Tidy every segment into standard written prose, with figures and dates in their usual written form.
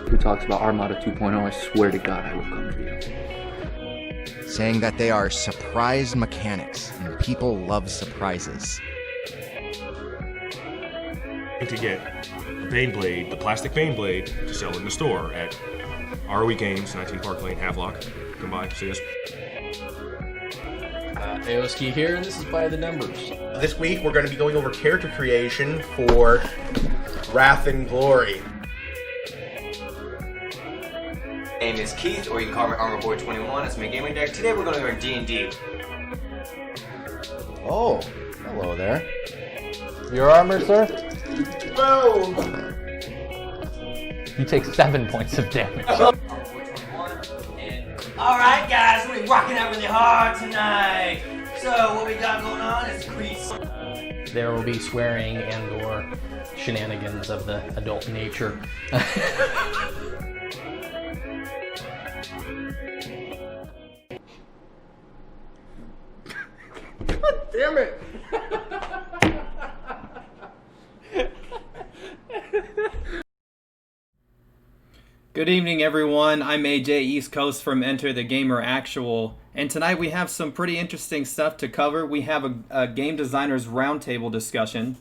Who talks about Armada 2.0, I swear to God I will come for you. Saying that they are surprise mechanics, and people love surprises. To get a Bane Blade, the plastic Bane Blade, to sell in the store at ROE Games, 19 Park Lane, Havelock. Come by, see us. AOSKey here, and this is By the Numbers. This week we're going to be going over character creation for Wrath and Glory. My name is Keith, or you can call me ArmorBoy21. That's my gaming deck. Today we're going to go over D&D. Oh, hello there. Your armor, sir? Boom! You take 7 points of damage. Alright guys, we're rocking out really hard tonight. So what we got going on is Crease. There will be swearing and or shenanigans of the adult nature. God damn it! Good evening, everyone. I'm AJ East Coast from Enter the Gamer Actual, and tonight we have some pretty interesting stuff to cover. We have a game designers roundtable discussion,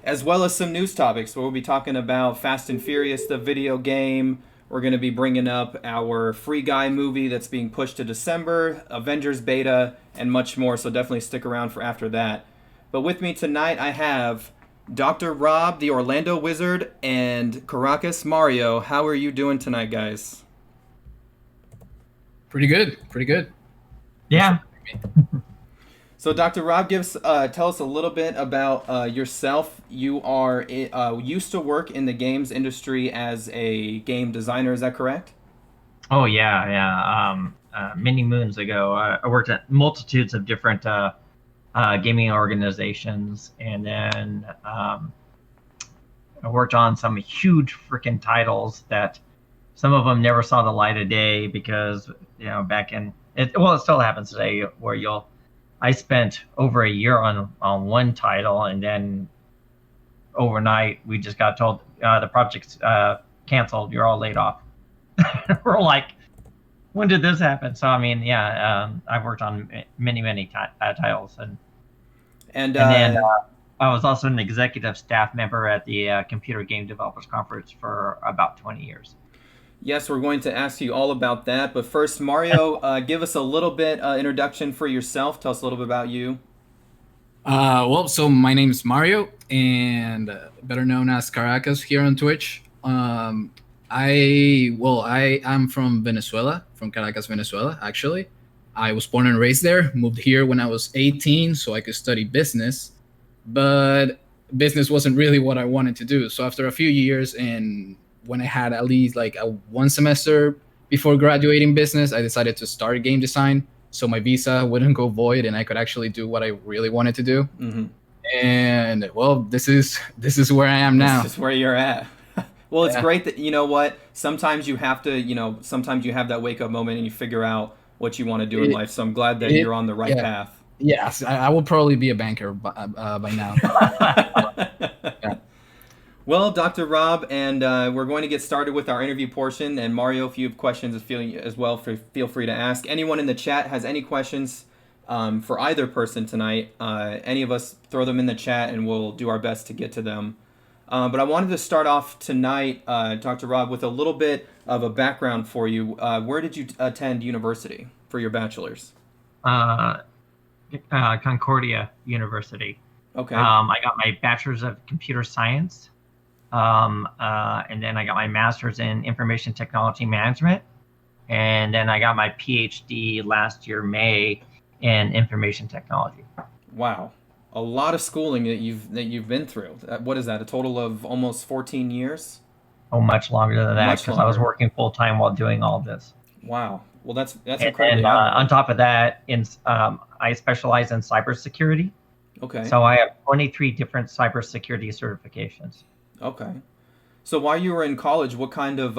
as well as some news topics where we'll be talking about Fast and Furious, the video game. We're going to be bringing up our Free Guy movie that's being pushed to December, Avengers beta, and much more, so definitely stick around for after that. But with me tonight, I have Dr. Rob, the Orlando Wizard, and Caracas Mario. How are you doing tonight, guys? Pretty good. Pretty good. Yeah. So, Dr. Rob, tell us a little bit about yourself. You are used to work in the games industry as a game designer. Is that correct? Oh, yeah. Many moons ago, I worked at multitudes of different gaming organizations, and then I worked on some huge freaking titles that some of them never saw the light of day because, back in it still happens today where I spent over a year on one title, and then overnight we just got told the project's canceled, you're all laid off. We're like, when did this happen? So I've worked on many titles, and then I was also an executive staff member at the Computer Game Developers Conference for about 20 years. Yes, we're going to ask you all about that. But first, Mario, give us a little bit introduction for yourself. Tell us a little bit about you. So my name is Mario, and better known as Caracas here on Twitch. I am from Venezuela, from Caracas, Venezuela, actually. I was born and raised there, moved here when I was 18 so I could study business, but business wasn't really what I wanted to do. So after a few years, and when I had at least like one semester before graduating business, I decided to start game design so my visa wouldn't go void and I could actually do what I really wanted to do. Mm-hmm. And well, this is where I am now. This is where you're at. Well, it's great that, you know what, sometimes you have to, sometimes you have that wake up moment and you figure out what you want to do in life. So I'm glad that you're on the right path. Yes, I will probably be a banker by now. Yeah. Well, Dr. Rob, and we're going to get started with our interview portion. And Mario, if you have questions feel free to ask. Anyone in the chat has any questions for either person tonight, any of us, throw them in the chat and we'll do our best to get to them. But I wanted to start off tonight, Dr. Rob, with a little bit of a background for you. Where did you attend university for your bachelor's? Concordia University. Okay. I got my bachelor's of computer science, and then I got my master's in information technology management, and then I got my PhD last year, May, in information technology. Wow. A lot of schooling that you've been through. What is that? A total of almost 14 years? Oh, much longer than that, because I was working full time while doing all this. Wow. Well, that's incredible. And on top of that, I specialize in cybersecurity. Okay. So I have 23 different cybersecurity certifications. Okay. So while you were in college, what kind of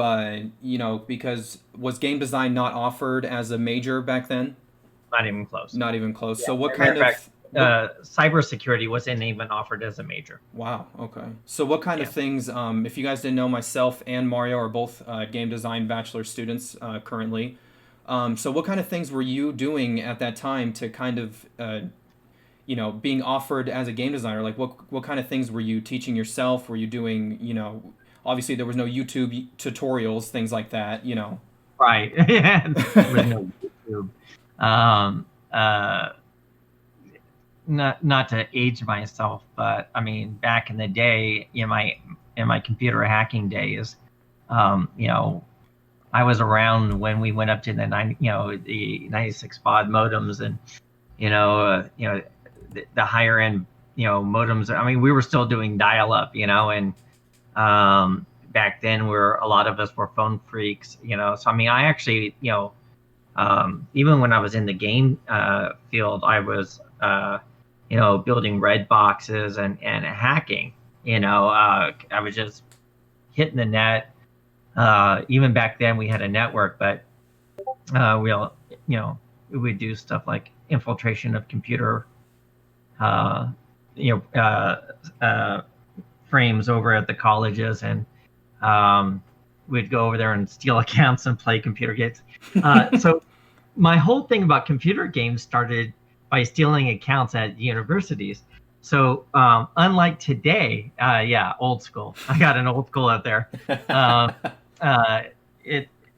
because was game design not offered as a major back then? Not even close. Not even close. Yeah. So what kind of cybersecurity wasn't even offered as a major. Wow. Okay. So what kind of things? If you guys didn't know, myself and Mario are both game design bachelor students currently. So what kind of things were you doing at that time to kind of, being offered as a game designer? Like what kind of things were you teaching yourself? Were you doing, obviously there was no YouTube tutorials, things like that, Right. There was no YouTube. Not to age myself, but I mean, back in the day, in my computer hacking days, I was around when we went up to the the 96 baud modems, and the higher end modems. I mean, we were still doing dial up, and back then a lot of us were phone freaks, So I mean, I actually even when I was in the game field, I was building red boxes and hacking. I was just hitting the net. Even back then we had a network, but we would do stuff like infiltration of computer frames over at the colleges, and we'd go over there and steal accounts and play computer games. So my whole thing about computer games started by stealing accounts at universities. So unlike today, old school. I got an old school out there.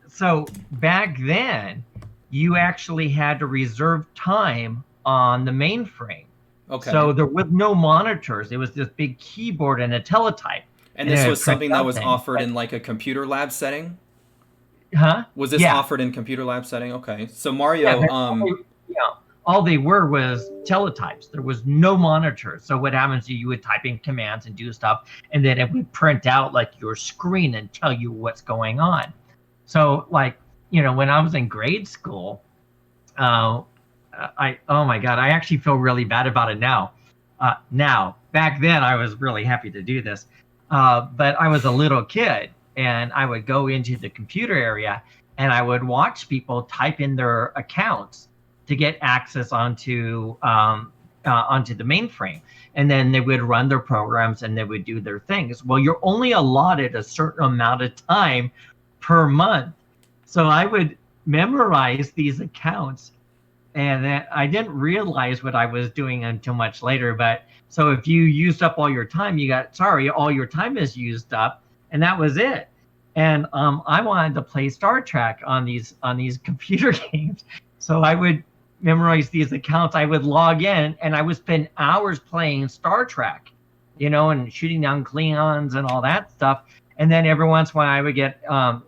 So back then, you actually had to reserve time on the mainframe. Okay. So there was no monitors. It was this big keyboard and a teletype. And this was something that was offered in like a computer lab setting? Huh? Was this offered in computer lab setting? Okay. So Mario, all they were was teletypes. There was no monitor. So what happens is you would type in commands and do stuff, and then it would print out like your screen and tell you what's going on. So like, when I was in grade school, oh my God, I actually feel really bad about it now. Back then I was really happy to do this. But I was a little kid, and I would go into the computer area and I would watch people type in their accounts to get access onto the mainframe, and then they would run their programs and they would do their things. Well, you're only allotted a certain amount of time per month, so I would memorize these accounts, and then I didn't realize what I was doing until much later. But so if you used up all your time, all your time is used up, and that was it. And I wanted to play Star Trek on these computer games, so I would memorize these accounts. I would log in and I would spend hours playing Star Trek, and shooting down Klingons and all that stuff. And then every once in a while I would get,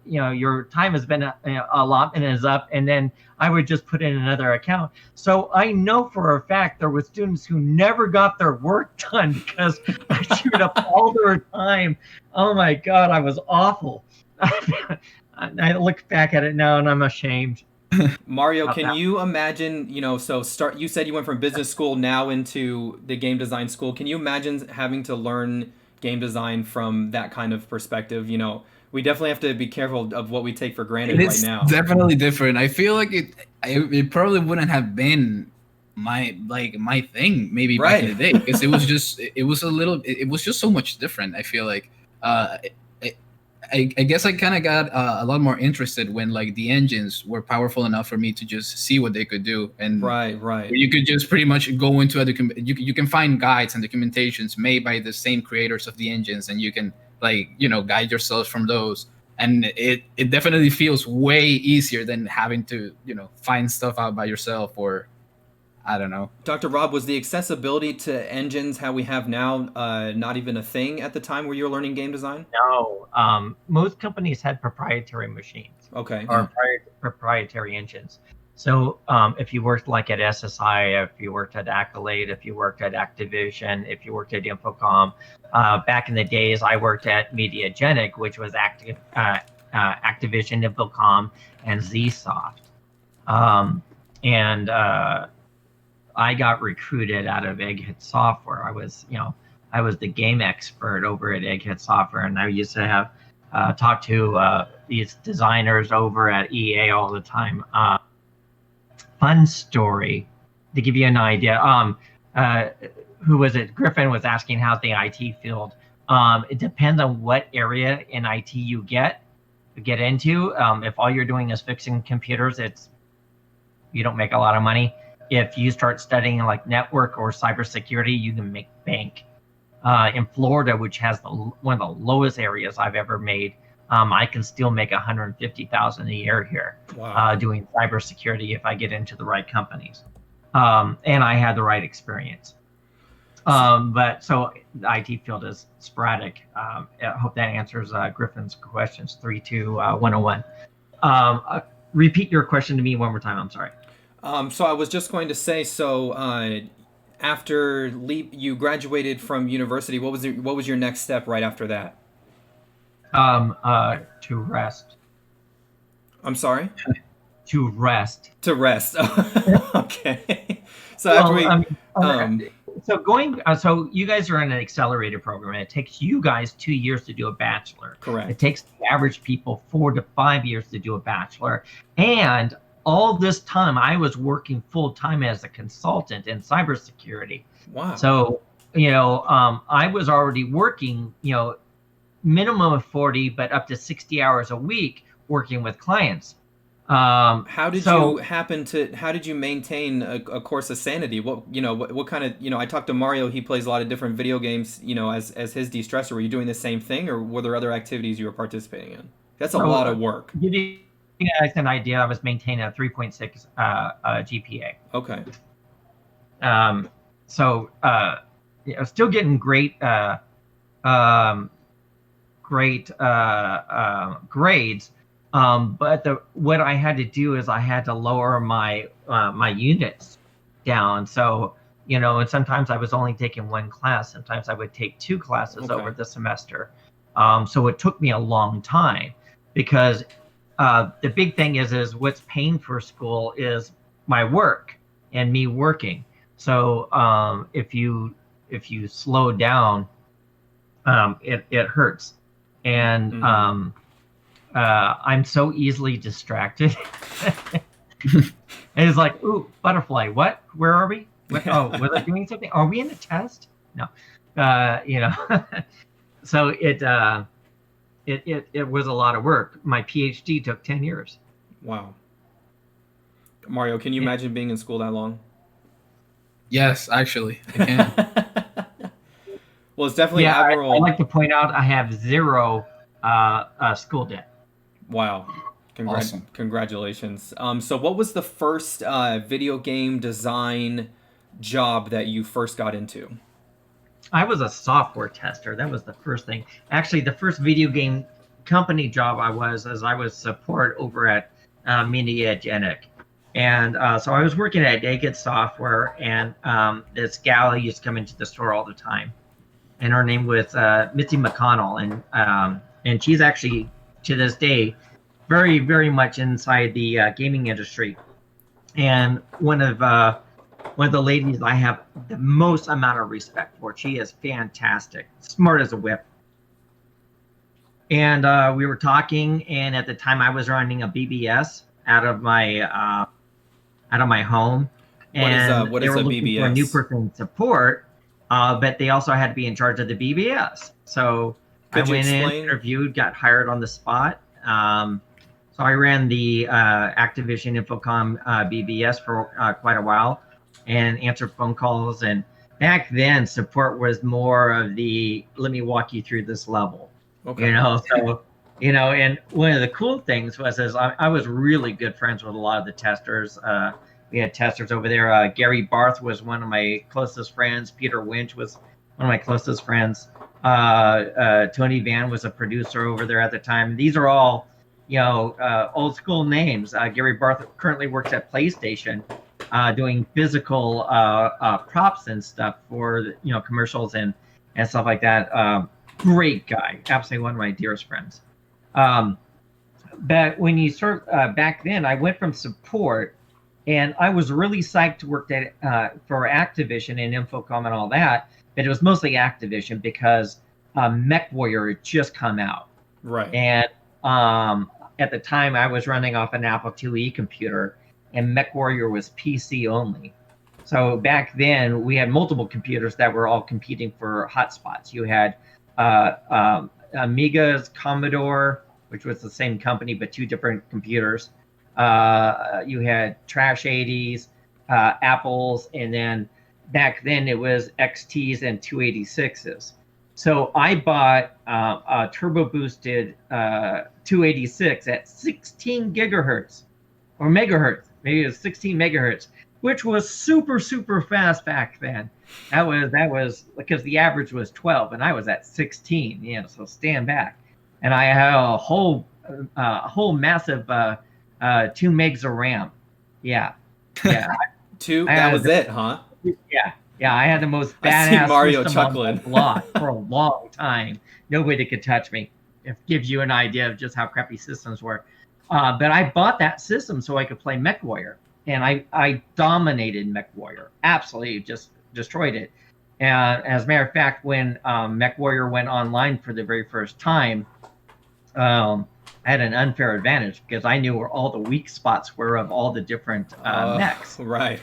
your time has been allotment is up, and then I would just put in another account. So I know for a fact there were students who never got their work done because I chewed up all their time. Oh my God, I was awful. I look back at it now and I'm ashamed. Mario, can you imagine, you said you went from business school now into the game design school. Can you imagine having to learn game design from that kind of perspective? We definitely have to be careful of what we take for granted right now. It's definitely different. I feel like it probably wouldn't have been my thing maybe back in the day, because it was just so much different. I feel like I guess I kind of got a lot more interested when like the engines were powerful enough for me to just see what they could do, and you could just pretty much go into you can find guides and documentations made by the same creators of the engines, and you can guide yourself from those, and it definitely feels way easier than having to find stuff out by yourself, or I don't know. Dr. Rob, was the accessibility to engines how we have now not even a thing at the time where you were learning game design? No. Most companies had proprietary machines. Okay. Or proprietary engines. So if you worked like at SSI, if you worked at Accolade, if you worked at Activision, if you worked at Infocom, back in the days I worked at Mediagenic, which was Activision, Infocom, and Zsoft. I got recruited out of Egghead Software. I was the game expert over at Egghead Software, and I used to have talk to these designers over at EA all the time. Fun story to give you an idea. who was it? Griffin was asking how's the IT field. It depends on what area in IT you get into. If all you're doing is fixing computers, you don't make a lot of money. If you start studying like network or cybersecurity, you can make bank. In Florida, which has one of the lowest areas I've ever made, I can still make $150,000 a year here. Wow. Doing cybersecurity if I get into the right companies, and I had the right experience. But so the IT field is sporadic. I hope that answers Griffin's questions 32101. Repeat your question to me one more time. I'm sorry. So I was just going to say, after you graduated from university, what was your next step right after that? To rest. I'm sorry? To rest. To rest. Okay. So after so you guys are in an accelerated program, and it takes you guys 2 years to do a bachelor. Correct. It takes the average people 4 to 5 years to do a bachelor. And all this time I was working full time as a consultant in cybersecurity. Wow. So, I was already working, minimum of 40, but up to 60 hours a week working with clients. How did you maintain a course of sanity? What kind of, I talked to Mario, he plays a lot of different video games, as his de-stressor. Were you doing the same thing, or were there other activities you were participating in? That's a lot of work. Give you guys an idea, I was maintaining a 3.6 GPA. Okay. Still getting great grades. But what I had to do is I had to lower my units down. So, and sometimes I was only taking one class. Sometimes I would take 2 classes over the semester. So it took me a long time, because the big thing is what's paying for school is my work and me working. So if you slow down, it hurts. And I'm so easily distracted. And it's like, ooh, butterfly. What? Where are we? Was I doing something? Are we in a test? No. So it was a lot of work. My PhD took 10 years. Wow. Mario, can you imagine being in school that long? Yes, actually, I can. Well, it's definitely admirable. I like to point out I have 0 school debt. Wow. Awesome. Congratulations. So what was the first video game design job that you first got into? I was a software tester. That was the first thing. Actually, the first video game company job I was support over at Mediagenic. And so I was working at Naked Software, and this gal used to come into the store all the time. And her name was Mitzi McConnell. And she's actually, to this day, very, very much inside the gaming industry. And one of the ladies I have the most amount of respect for. She is fantastic, smart as a whip. And we were talking, and at the time I was running a BBS out of my home. And what they is were a looking BBS? for a new person support, but they also had to be in charge of the BBS. So I went in, interviewed, got hired on the spot. So I ran the Activision Infocom BBS for quite a while, and answered phone calls. And back then, support was more of the, let me walk you through this level. Okay. So, and one of the cool things was I was really good friends with a lot of the testers. We had testers over there. Gary Barth was one of my closest friends. Peter Winch was one of my closest friends. Tony Van was a producer over there at the time. These are all, old school names. Gary Barth currently works at PlayStation, doing physical props and stuff for commercials and stuff like that. Great guy, absolutely one of my dearest friends. But when you start back then, I went from support, and I was really psyched to work for Activision and Infocom and all that. But it was mostly Activision because MechWarrior had just come out. Right. And at the time, I was running off an Apple IIe computer, and MechWarrior was PC only. So back then, we had multiple computers that were all competing for hotspots. You had Amiga's, Commodore, which was the same company but two different computers. You had Trash 80s, Apples, and then back then it was XTs and 286s. So I bought a turbo boosted 286 at 16 gigahertz or megahertz. Maybe it was 16 megahertz, which was super fast back then. That was because the average was 12 and I was at 16. So stand back. And I had a whole massive 2 megs of RAM. Yeah. Two. That was it, huh? Yeah. I had the most I see badass Mario system chuckling. on the block for a long time. Nobody could touch me. It gives you an idea of just how crappy systems were. But I bought that system so I could play MechWarrior, and I dominated MechWarrior. Absolutely, just destroyed it. And as a matter of fact, when MechWarrior went online for the very first time, I had an unfair advantage because I knew where all the weak spots were of all the different mechs. Right.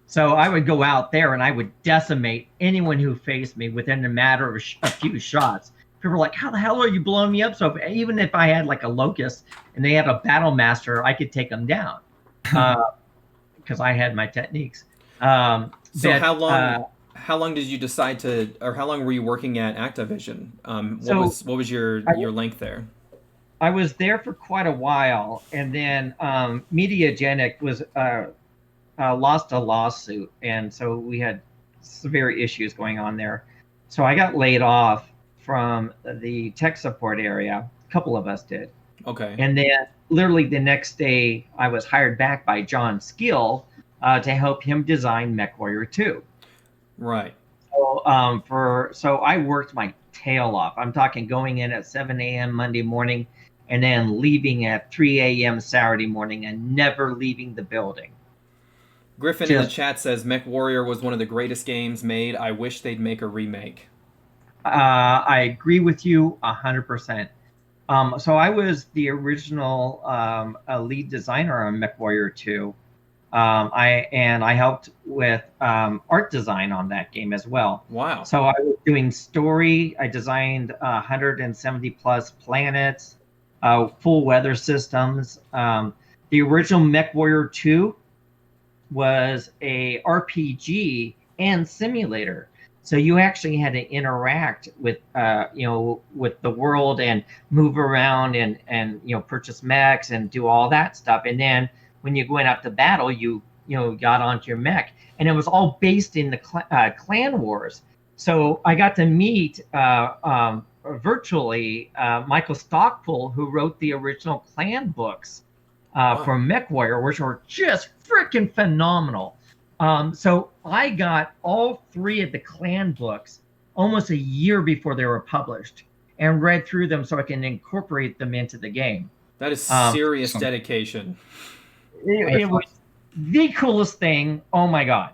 So I would go out there and I would decimate anyone who faced me within a matter of a few shots. People were like, how the hell are you blowing me up? So even if I had like a Locust and they had a Battle Master, I could take them down because I had my techniques. So how long did you decide to, or how long were you working at Activision? What was your length there? I was there for quite a while, and then Mediagenic was lost a lawsuit, and so we had severe issues going on there. So I got laid off from the tech support area. A couple of us did. Okay. And then literally the next day, I was hired back by John Skill to help him design MechWarrior 2. Right. So I worked my tail off. I'm talking going in at 7 a.m. Monday morning and then leaving at 3 a.m. Saturday morning and never leaving the building. Griffin in the chat says MechWarrior was one of the greatest games made. I wish they'd make a remake. I agree with you 100%. So I was the original lead designer on MechWarrior 2. I helped with art design on that game as well. Wow. So I was doing story. I designed 170 plus planets, full weather systems. The original MechWarrior 2 was a RPG and simulator. So you actually had to interact with, with the world and move around and purchase mechs and do all that stuff. And then when you went up to battle, you got onto your mech, and it was all based in the clan wars. So I got to meet virtually Michael Stockpole, who wrote the original clan books for MechWarrior, which were just freaking phenomenal. So I got all 3 of the clan books almost a year before they were published and read through them so I can incorporate them into the game. That is serious dedication. It was the coolest thing. Oh my God.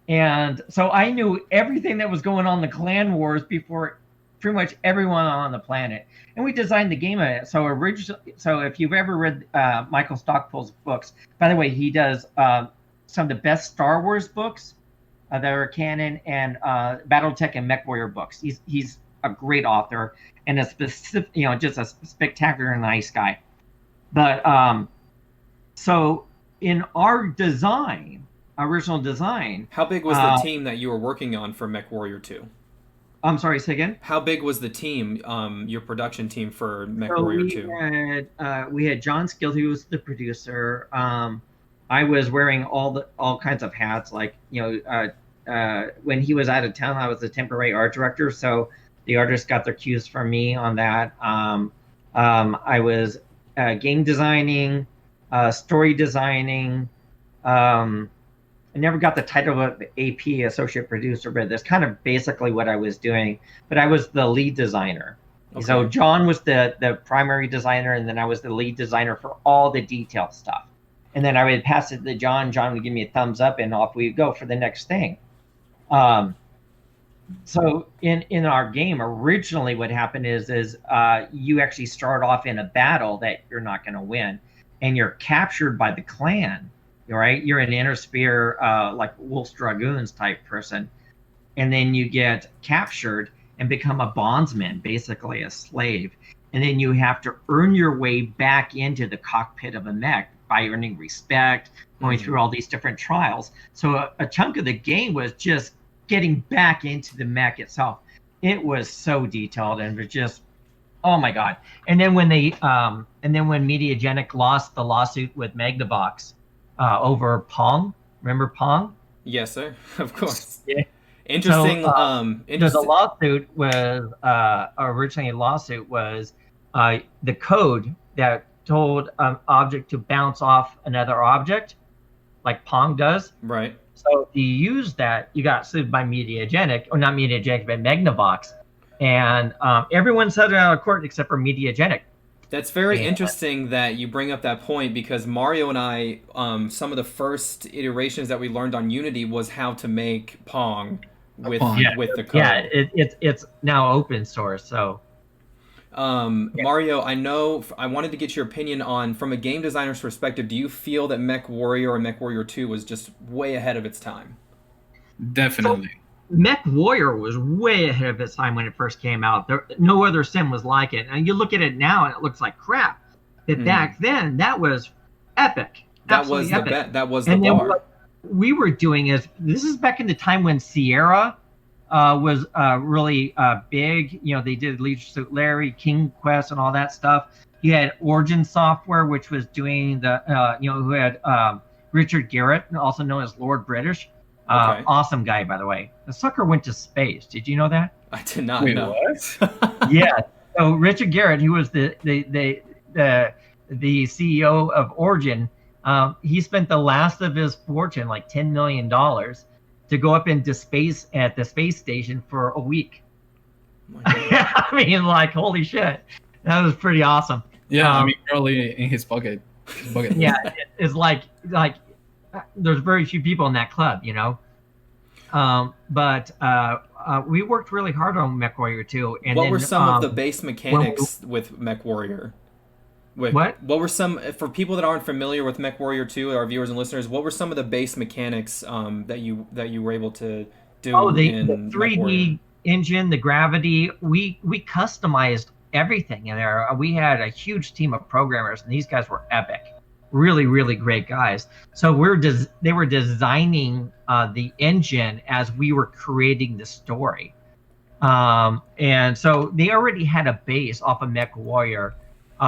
And so I knew everything that was going on in the clan wars before pretty much everyone on the planet. And we designed the game. So if you've ever read Michael Stockpole's books, by the way, he does some of the best Star Wars books that are canon and BattleTech and MechWarrior books. He's a great author and a specific, just a spectacular nice guy. But so in our original design. How big was the team that you were working on for MechWarrior 2? I'm sorry, say again? How big was the team, your production team for MechWarrior 2? We had John Skill, who was the producer. I was wearing all kinds of hats. Like, when he was out of town, I was the temporary art director. So the artists got their cues from me on that. I was game designing, story designing. I never got the title of AP, associate producer, but that's kind of basically what I was doing. But I was the lead designer. Okay. So John was the primary designer, and then I was the lead designer for all the detail stuff. And then I would pass it to John. John would give me a thumbs up, and off we go for the next thing. So in our game, originally what happened is you actually start off in a battle that you're not going to win, and you're captured by the clan. right? You're an inner sphere, like Wolf's Dragoons type person, and then you get captured and become a bondsman, basically a slave. And then you have to earn your way back into the cockpit of a mech by earning respect, going through all these different trials. So a chunk of the game was just getting back into the mech itself. It was so detailed and it was just, oh my God. And then when when Mediagenic lost the lawsuit with Magnavox over Pong, remember Pong? Yes, sir. Of course. Yeah. Interesting. The Interesting. lawsuit was originally the code that told an object to bounce off another object, like Pong does. Right. So if you use that, you got sued by Mediagenic, or not Mediagenic, but Magnavox, and everyone settled out of court except for Mediagenic. That's very interesting that you bring up that point, because Mario and I, some of the first iterations that we learned on Unity was how to make Pong with the code. Yeah, it's now open source. So, Mario, I wanted to get your opinion on, from a game designer's perspective, do you feel that Mech Warrior or Mech Warrior 2 was just way ahead of its time? Definitely. Mech Warrior was way ahead of its time when it first came out. No other sim was like it. And you look at it now and it looks like crap. But back then, that was epic. That was the bar. What we were doing this is back in the time when Sierra was really big. You know, they did Leisure Suit Larry, King Quest, and all that stuff. You had Origin Software, which was doing who had Richard Garrett, also known as Lord British. Okay. Awesome guy, by the way. The sucker went to space. Did you know that? I did not know. What? Yeah. So Richard Garrett, who was the CEO of Origin, he spent the last of his fortune, like $10 million, to go up into space at the space station for a week. I mean, like, holy shit. That was pretty awesome. Yeah, I mean, probably in his pocket. Yeah, it's like there's very few people in that club, you know. But we worked really hard on Mech Warrior 2. And what were some of the base mechanics with Mech Warrior? What were some, for people that aren't familiar with Mech Warrior 2, our viewers and listeners, what were some of the base mechanics that you were able to do? The 3D engine, the gravity. We customized everything in there. We had a huge team of programmers, and these guys were epic. Really, really great guys. So they were designing the engine as we were creating the story. And so they already had a base off of Mech Warrior,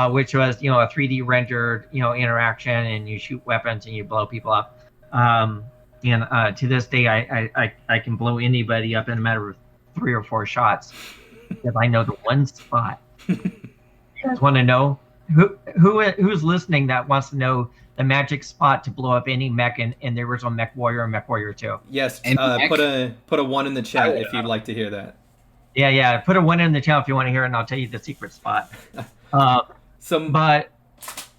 which was, a 3D rendered, interaction, and you shoot weapons and you blow people up. And to this day, I can blow anybody up in a matter of 3 or 4 shots because I know the one spot. You guys want to know? Who's listening that wants to know the magic spot to blow up any mech in the original Mech Warrior and Mech Warrior 2? Yes, put a 1 in the chat if you'd like to hear that. Yeah, put a 1 in the chat if you want to hear it, and I'll tell you the secret spot. But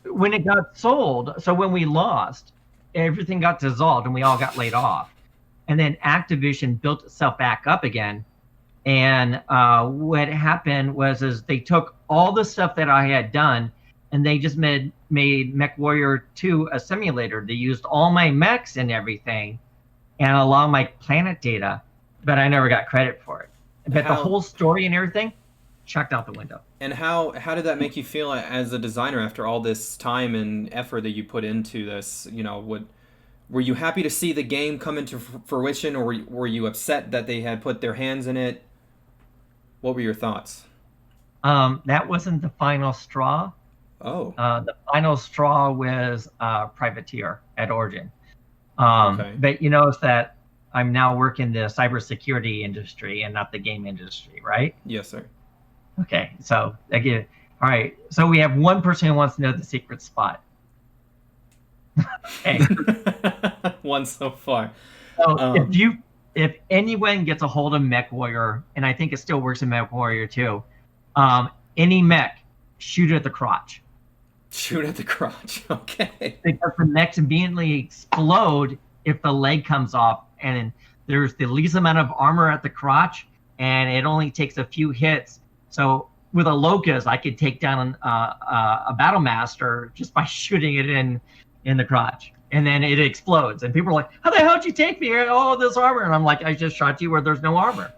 when it got sold, so when we lost, everything got dissolved and we all got laid off. And then Activision built itself back up again. And what happened was they took all the stuff that I had done, and they just made Mech Warrior 2 a simulator. They used all my mechs and everything, and a lot of my planet data, but I never got credit for it. But the whole story and everything, chucked out the window. And how did that make you feel as a designer after all this time and effort that you put into this? Were you happy to see the game come into fruition, or were you upset that they had put their hands in it? What were your thoughts? That wasn't the final straw. Oh. The final straw was Privateer at Origin. Okay. But you notice that I'm now working the cybersecurity industry and not the game industry, right? Yes, sir. Okay, so again, all right. So we have one person who wants to know the secret spot. Okay. One so far. So if anyone gets a hold of Mech Warrior, and I think it still works in Mech Warrior 2, any mech, shoot at the crotch. Shoot at the crotch. Okay. Because the mechs immediately explode if the leg comes off, and there's the least amount of armor at the crotch, and it only takes a few hits. So with a Locust, I could take down a Battle Master just by shooting it in the crotch. and then it explodes, and people are like, "How the hell did you take me? Oh, this armor!" And I'm like, "I just shot you where there's no armor."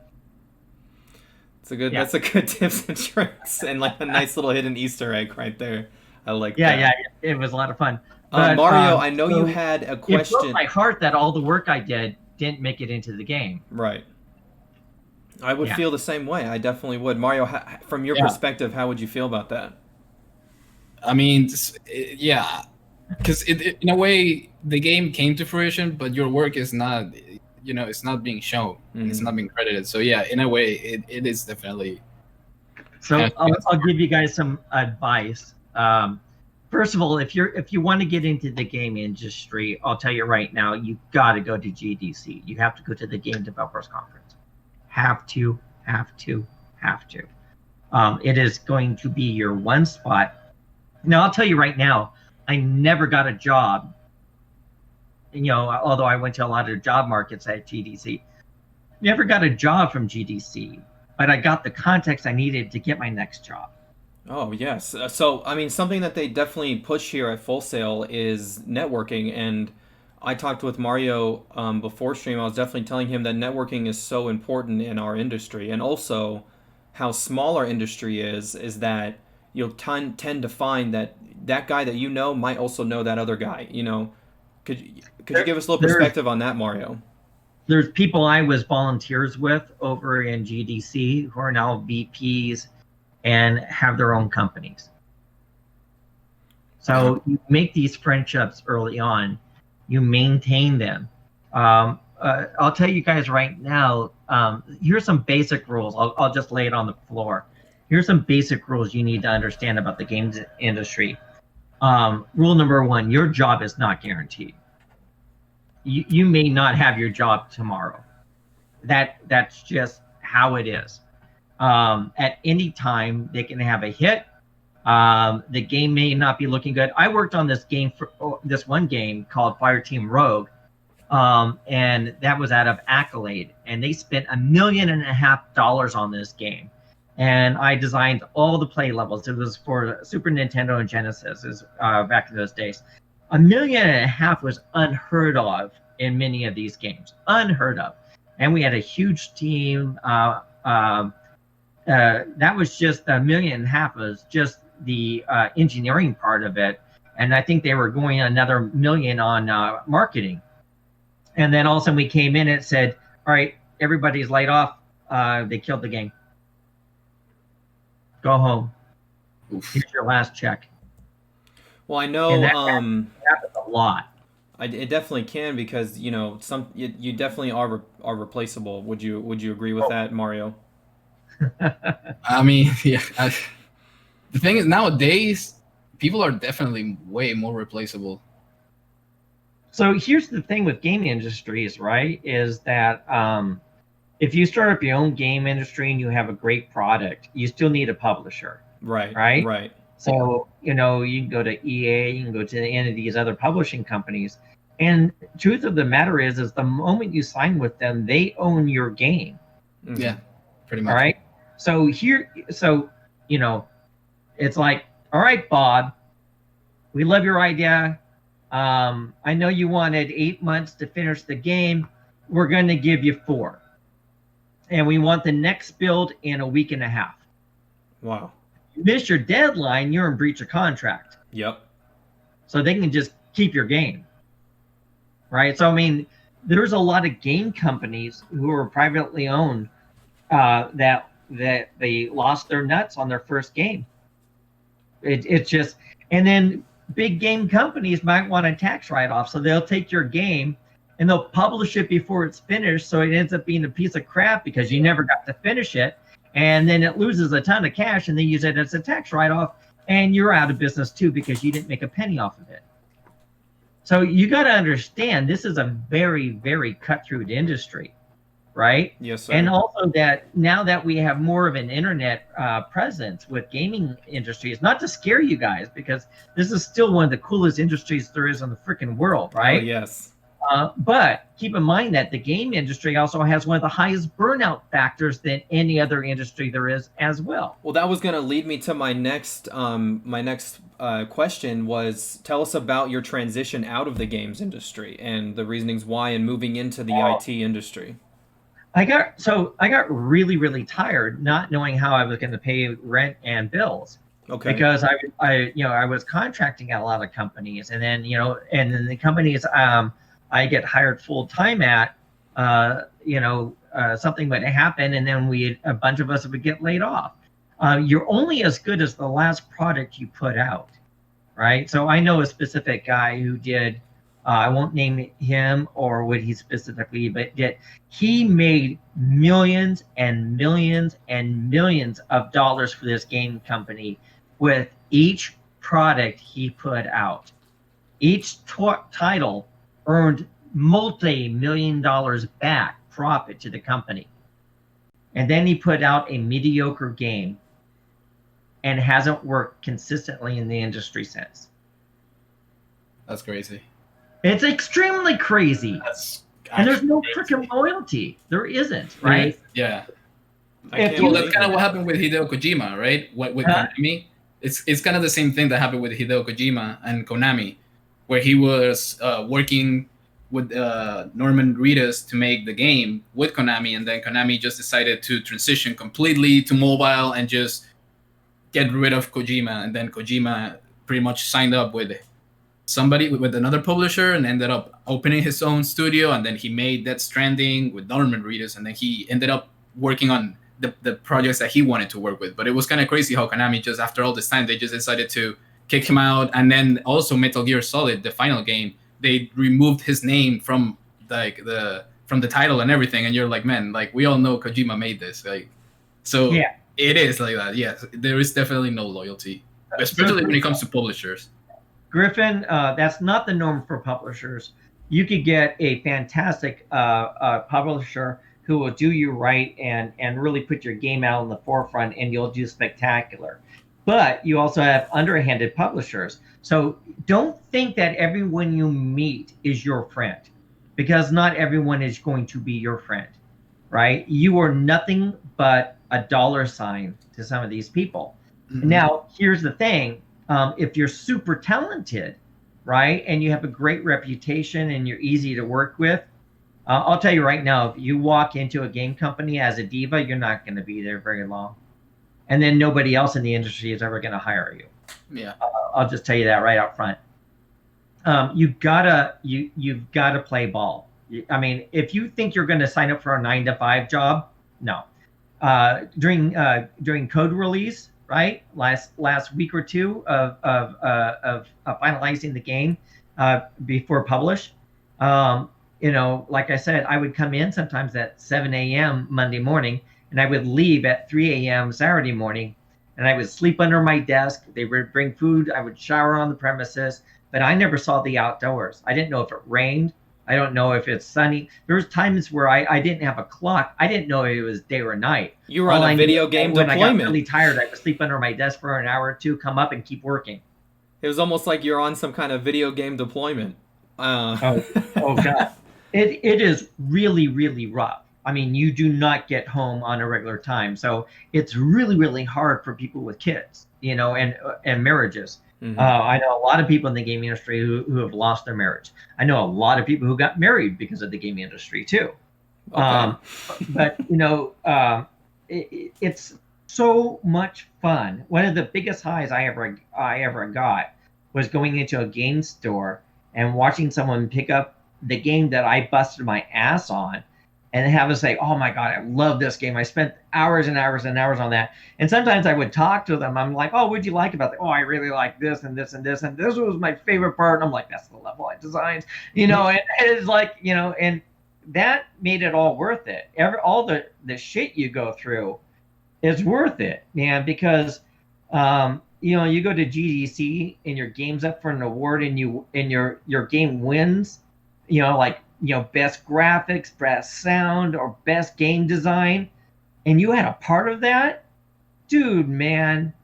That's a good tips and tricks, and like a nice little hidden Easter egg right there. I like that. Yeah, it was a lot of fun. But, Mario, I know you so had a It question. broke my heart that all the work I didn't make it into the game. Right. I would Yeah. feel the same way. I definitely would. Mario, from your perspective, how would you feel about that? I mean, yeah, because in a way the game came to fruition, but your work is not, it's not being shown, and it's not being credited. So yeah, in a way, it is definitely. So I'll give you guys some advice. First of all, if you want to get into the game industry, I'll tell you right now, you got to go to GDC. You have to go to the Game Developers Conference. Have to. It is going to be your one spot. Now, I'll tell you right now, I never got a job. Although I went to a lot of job markets at GDC, never got a job from GDC, but I got the context I needed to get my next job. Oh, yes. So, I mean, something that they definitely push here at Full Sail is networking. And I talked with Mario before stream. I was definitely telling him that networking is so important in our industry. And also how small our industry is that you'll tend to find that guy that you know might also know that other guy. Could you give us a little perspective on that, Mario? There's people I was volunteers with over in GDC who are now VPs and have their own companies. So you make these friendships early on, you maintain them. I'll tell you guys right now, here's some basic rules. I'll just lay it on the floor. Here's some basic rules you need to understand about the games industry. Rule number 1, your job is not guaranteed. You may not have your job tomorrow. That's just how it is. At any time, they can have a hit. The game may not be looking good. I worked on this one game called Fireteam Rogue, and that was out of Accolade, and they spent $1.5 million on this game. And I designed all the play levels. It was for Super Nintendo and Genesis, back in those days. $1.5 million was unheard of in many of these games, unheard of. And we had a huge team. That was just $1.5 million was just the engineering part of it, and I think they were going another $1 million on marketing. And then all of a sudden we came in and it said, "All right, everybody's laid off. They killed the game. Go home. Here's your last check." Well, I know that happens a lot. It definitely can, because you definitely are replaceable. Would you agree with that, Mario? I mean, yeah. The thing is, nowadays, people are definitely way more replaceable. So here's the thing with game industries, right? Is that if you start up your own game industry and you have a great product, you still need a publisher. Right. So, you can go to EA, you can go to any of these other publishing companies. And truth of the matter is the moment you sign with them, they own your game. Mm-hmm. Yeah, pretty much. All right. So it's like, "All right, Bob, we love your idea. I know you wanted 8 months to finish the game. We're going to give you 4. And we want the next build in a week and a half." Wow. You miss your deadline, you're in breach of contract. Yep. So they can just keep your game. Right? So, I mean, there's a lot of game companies who are privately owned that they lost their nuts on their first game. It's just, and then big game companies might want a tax write-off, so they'll take your game and they'll publish it before it's finished, so it ends up being a piece of crap because you never got to finish it, and then it loses a ton of cash, and they use it as a tax write-off, and you're out of business too because you didn't make a penny off of it. So you got to understand, this is a very, very cutthroat industry, right? Yes, sir. And also that now that we have more of an internet presence with gaming industries, not to scare you guys, because this is still one of the coolest industries there is in the freaking world, right? Oh, yes. But keep in mind that the game industry also has one of the highest burnout factors than any other industry there is as well. Well, that was going to lead me to my next question was tell us about your transition out of the games industry and the reasonings why and moving into the IT industry. I got really, really tired not knowing how I was going to pay rent and bills. Okay. Because I was contracting at a lot of companies, and then the companies I get hired full time at, something would happen, and then a bunch of us would get laid off. You're only as good as the last product you put out, right? So I know a specific guy who did. I won't name him or what he specifically, but he made millions and millions and millions of dollars for this game company with each product he put out. Each title earned multi-million dollars back profit to the company. And then he put out a mediocre game and hasn't worked consistently in the industry since. That's crazy. It's extremely crazy. And there's no freaking loyalty. There isn't, right? Yeah. Well, that's kind of what happened with Hideo Kojima, right? With Konami. It's kind of the same thing that happened with Hideo Kojima and Konami, where he was working with Norman Reedus to make the game with Konami, and then Konami just decided to transition completely to mobile and just get rid of Kojima, and then Kojima pretty much signed up with with another publisher and ended up opening his own studio, and then he made Death Stranding with Norman Reedus, and then he ended up working on the projects that he wanted to work with. But it was kind of crazy how Konami just after all this time they just decided to kick him out. And then also Metal Gear Solid, the final game, they removed his name from the title and everything, and you're like, man, like we all know Kojima made this, like, so yeah. It is like that. Yes, there is definitely no loyalty, especially when it comes to publishers. Griffin, that's not the norm for publishers. You could get a fantastic publisher who will do you right and really put your game out in the forefront, and you'll do spectacular. But you also have underhanded publishers. So don't think that everyone you meet is your friend, because not everyone is going to be your friend, right? You are nothing but a dollar sign to some of these people. Mm-hmm. Now, here's the thing. If you're super talented, right, and you have a great reputation and you're easy to work with, I'll tell you right now, if you walk into a game company as a diva, you're not going to be there very long. And then nobody else in the industry is ever going to hire you. Yeah. I'll just tell you that right up front. You've gotta play ball. I mean, if you think you're going to sign up for a 9-to-5 job, no. During code release, right, last week or two of finalizing the game before publish, like I said, I would come in sometimes at 7 a.m. Monday morning, and I would leave at 3 a.m. Saturday morning, and I would sleep under my desk. They would bring food. I would shower on the premises, but I never saw the outdoors. I didn't know if it rained. I don't know if it's sunny. There was times where I didn't have a clock. I didn't know if it was day or night. You were on a video game deployment. When I got really tired, I would sleep under my desk for an hour or two, come up and keep working. It was almost like you're on some kind of video game deployment. Oh God. It is really, really rough. I mean, you do not get home on a regular time. So it's really, really hard for people with kids, and marriages. Mm-hmm. I know a lot of people in the gaming industry who have lost their marriage. I know a lot of people who got married because of the gaming industry too. Okay. But it's so much fun. One of the biggest highs I ever got was going into a game store and watching someone pick up the game that I busted my ass on and have us say, oh my God, I love this game. I spent hours and hours and hours on that. And sometimes I would talk to them. I'm like, oh, what'd you like about it? Oh, I really like this and this and this. And this was my favorite part. And I'm like, that's the level I designed, and it's like, and that made it all worth it. All the shit you go through is worth it, man, because, you go to GDC and your game's up for an award and your game wins, best graphics, best sound, or best game design, and you had a part of that, dude, man,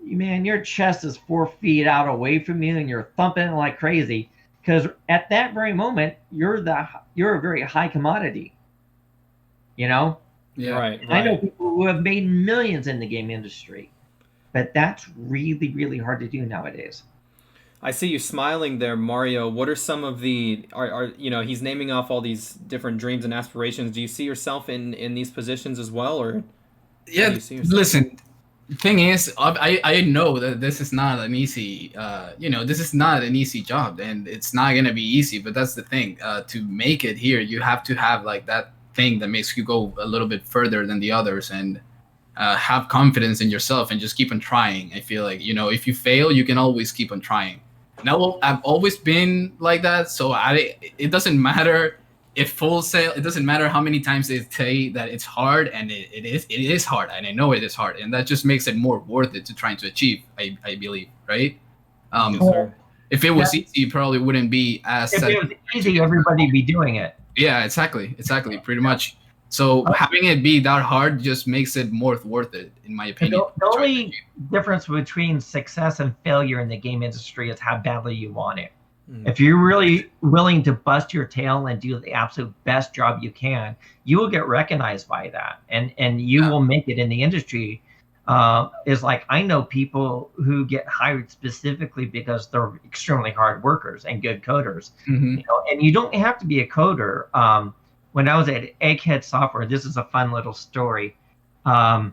your chest is 4 feet out away from you and you're thumping like crazy. because at that very moment you're a very high commodity. You know, Yeah. Right. I know people who have made millions in the game industry, but that's really, really hard to do nowadays. I see you smiling there, Mario. What are some of the are he's naming off all these different dreams and aspirations. Do you see yourself in these positions as well, or how do Yeah. you see yourself? Listen, thing is, I know that this is not an easy, this is not an easy job, and it's not gonna be easy. But that's the thing. To make it here, you have to have like that thing that makes you go a little bit further than the others, and have confidence in yourself and just keep on trying. I feel like, if you fail, you can always keep on trying. Now I've always been like that, so it doesn't matter if Full Sail. It doesn't matter how many times they say that it's hard, and it is hard, and I know it is hard, and that just makes it more worth it to trying to achieve. I believe, right? Yes, sir. If it was easy, it probably wouldn't be as. If it was easy, everybody'd be doing it. Yeah, exactly, pretty much. So having it be that hard just makes it more worth it, in my opinion. The only difference between success and failure in the game industry is how badly you want it. If you're really willing to bust your tail and do the absolute best job you can, you will get recognized by that, and you will make it in the industry. Is like, I know people who get hired specifically because they're extremely hard workers and good coders. Mhm. And you don't have to be a coder. When I was at Egghead Software, this is a fun little story. I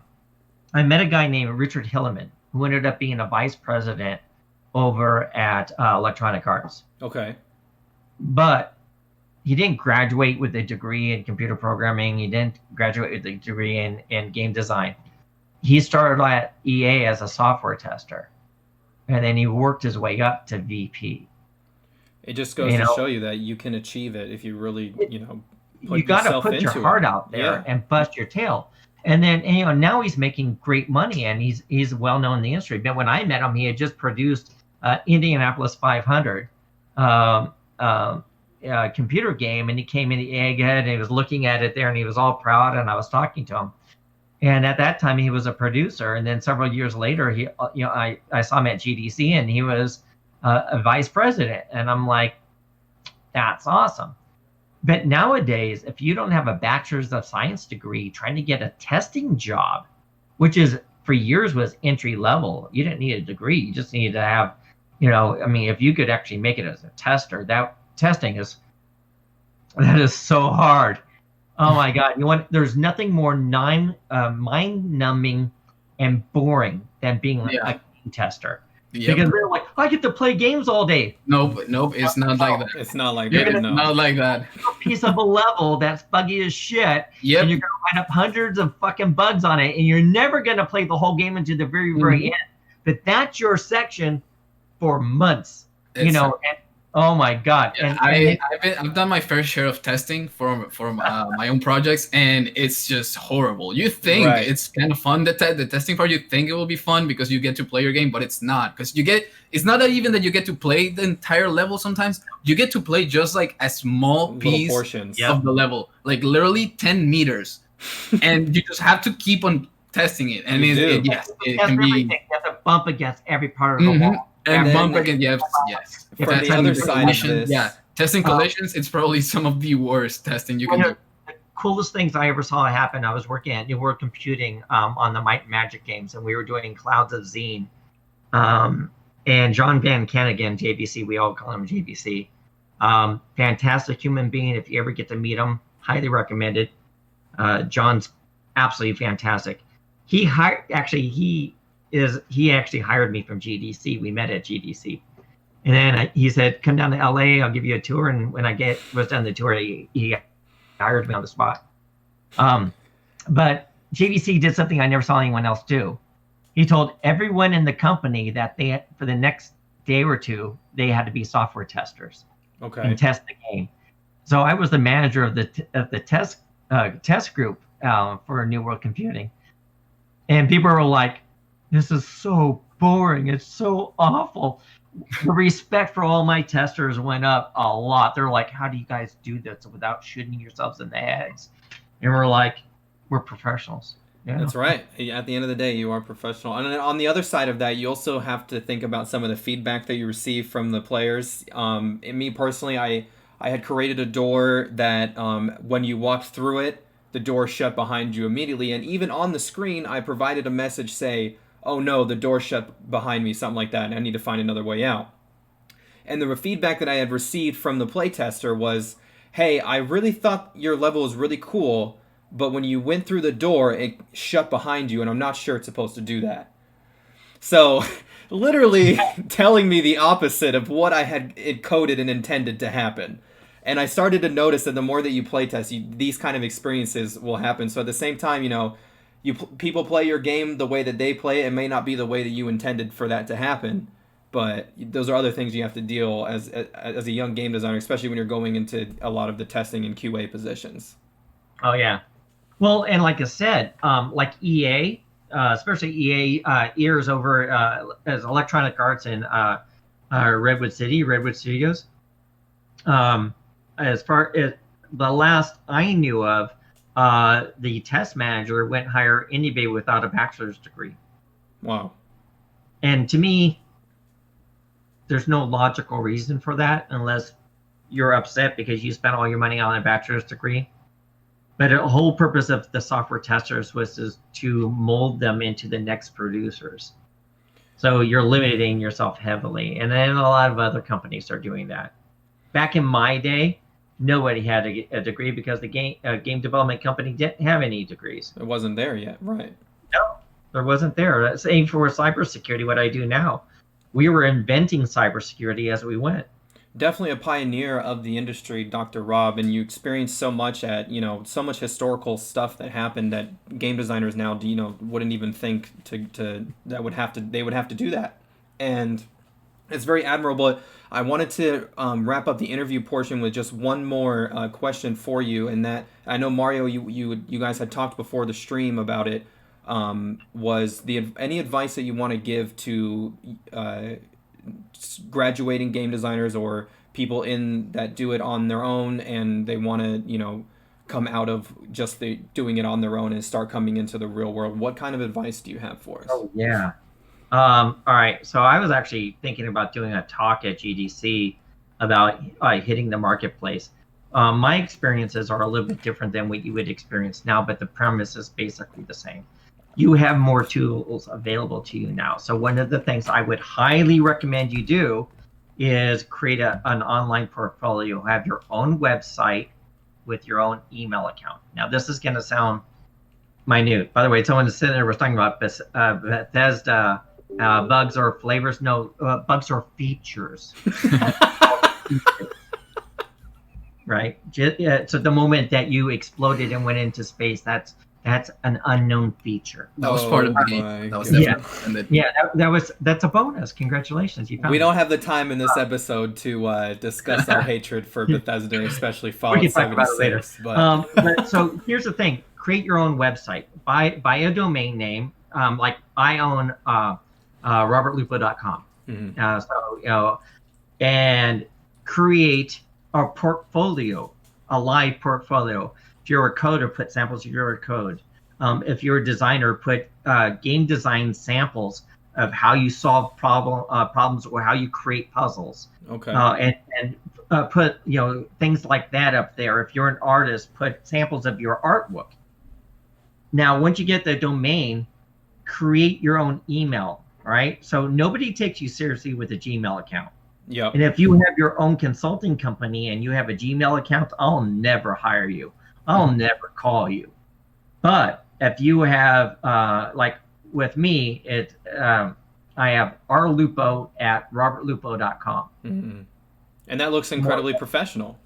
met a guy named Richard Hilleman, who ended up being a vice president over at Electronic Arts. Okay. But he didn't graduate with a degree in computer programming. He didn't graduate with a degree in game design. He started at EA as a software tester, and then he worked his way up to VP. It just goes to show you that you can achieve it if you really, You got to put your heart out there and bust your tail. And then, now he's making great money, and he's well known in the industry. But when I met him, he had just produced Indianapolis 500 computer game, and he came in the Egghead, and he was looking at it there, and he was all proud, and I was talking to him. And at that time, he was a producer, and then several years later, I saw him at GDC, and he was a vice president, and I'm like, that's awesome. But nowadays, if you don't have a bachelor's of science degree, trying to get a testing job, which is for years was entry level, you didn't need a degree. You just needed to have, if you could actually make it as a tester, that is so hard. Oh my God! There's nothing more mind-numbing and boring than being a game tester. Yep. Because they're like, I get to play games all day. Nope, it's not like that. It's not like Yeah, that. No. not like that. A piece of a level that's buggy as shit, Yep. and you're gonna line up hundreds of fucking bugs on it, and you're never gonna play the whole game into the very, very end. But that's your section for months, and, oh my God! Yeah, I've done my fair share of testing for my own projects, and it's just horrible. You think it's kind of fun, the testing part. You think it will be fun because you get to play your game, but it's not, because it's not that even that you get to play the entire level. Sometimes you get to play just like a small piece of the level, like literally 10 meters, and you just have to keep on testing it. And it can be. You have to bump against every part of the wall. And bump again, yes. For the other side of this, testing collisions, it's probably some of the worst testing you can do. The coolest things I ever saw happen, I was working at New World Computing on the Might and Magic games, and we were doing Clouds of Zine. And John Van Kanagan, JVC, we all call him JVC. Fantastic human being. If you ever get to meet him, highly recommended. John's absolutely fantastic. He actually hired me from GDC. We met at GDC, and then he said, "Come down to LA. I'll give you a tour." And when I was done the tour, he hired me on the spot. But JVC did something I never saw anyone else do. He told everyone in the company that for the next day or two, they had to be software testers. Okay. And test the game. So I was the manager of the test group for New World Computing, and people were like, "This is so boring. It's so awful." The respect for all my testers went up a lot. They're like, "How do you guys do this without shooting yourselves in the heads?" And we're like, "We're professionals." Yeah. That's right. At the end of the day, you are professional. And then on the other side of that, you also have to think about some of the feedback that you receive from the players. In me personally, I had created a door that when you walked through it, the door shut behind you immediately. And even on the screen, I provided a message say, "Oh no, the door shut behind me," something like that, and I need to find another way out. And the feedback that I had received from the playtester was, "Hey, I really thought your level was really cool, but when you went through the door, it shut behind you, and I'm not sure it's supposed to do that." So, literally telling me the opposite of what I had encoded and intended to happen. And I started to notice that the more that you playtest, these kind of experiences will happen. So at the same time, people play your game the way that they play it. It may not be the way that you intended for that to happen. But those are other things you have to deal as a young game designer, especially when you're going into a lot of the testing and QA positions. Oh yeah. Well, and like I said, like EA, especially EA ears over as Electronic Arts in Redwood Studios. As far as the last I knew of, the test manager went hire anybody without a bachelor's degree. Wow. And to me, there's no logical reason for that unless you're upset because you spent all your money on a bachelor's degree. But the whole purpose of the software testers was to mold them into the next producers. So you're limiting yourself heavily. And then a lot of other companies are doing that. Back in my day, nobody had a degree because the game development company didn't have any degrees. It wasn't there yet, right? No, there wasn't there. Same for cybersecurity, what I do now. We were inventing cybersecurity as we went. Definitely a pioneer of the industry, Dr. Rob, and you experienced so much so much historical stuff that happened that game designers now, wouldn't even think they would have to do that. And it's very admirable. I wanted to wrap up the interview portion with just one more question for you, and that I know Mario, you guys had talked before the stream about it. Was any advice that you want to give to graduating game designers or people that do it on their own and they want to come out of just doing it on their own and start coming into the real world? What kind of advice do you have for us? Oh yeah. All right. So I was actually thinking about doing a talk at GDC about hitting the marketplace. My experiences are a little bit different than what you would experience now, but the premise is basically the same. You have more tools available to you now. So one of the things I would highly recommend you do is create an online portfolio. Have your own website with your own email account. Now, this is going to sound minute. By the way, someone is sitting there was talking about Bethesda bugs or flavors. No, bugs or features. Right? So the moment that you exploded and went into space, that's an unknown feature. That was part of the game. That was definitely that's a bonus. Congratulations, you found We it. don't have the time in this episode to discuss our hatred for Bethesda, especially Fallout 76. But so here's the thing: create your own website. Buy a domain name. Like I own robertlupo.com. Mm-hmm. And create a portfolio, a live portfolio. If you're a coder, put samples of your code. If you're a designer, put game design samples of how you solve problems or how you create puzzles. Okay. And put things like that up there. If you're an artist, put samples of your artwork. Now, once you get the domain, create your own email. Right? So nobody takes you seriously with a Gmail account. Yep. And if you have your own consulting company and you have a Gmail account, I'll never hire you. I'll never call you. But if you have, like with me, I have rlupo@robertlupo.com. Mm-hmm. And that looks incredibly professional.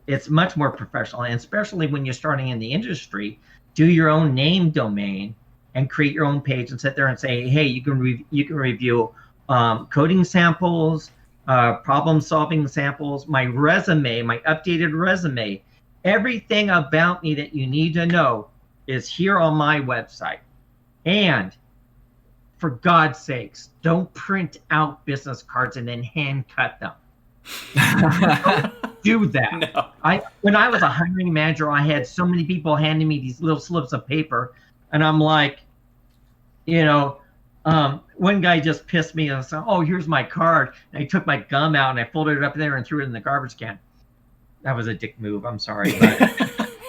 It's much more professional, and especially when you're starting in the industry, do your own name domain and create your own page and sit there and say, hey, you can review coding samples, problem solving samples, my resume, my updated resume. Everything about me that you need to know is here on my website. And for God's sakes, don't print out business cards and then hand cut them. Don't do that. No. When I was a hiring manager, I had so many people handing me these little slips of paper. And I'm like, one guy just pissed me and said, "Oh, here's my card." And I took my gum out and I folded it up there and threw it in the garbage can. That was a dick move. I'm sorry. But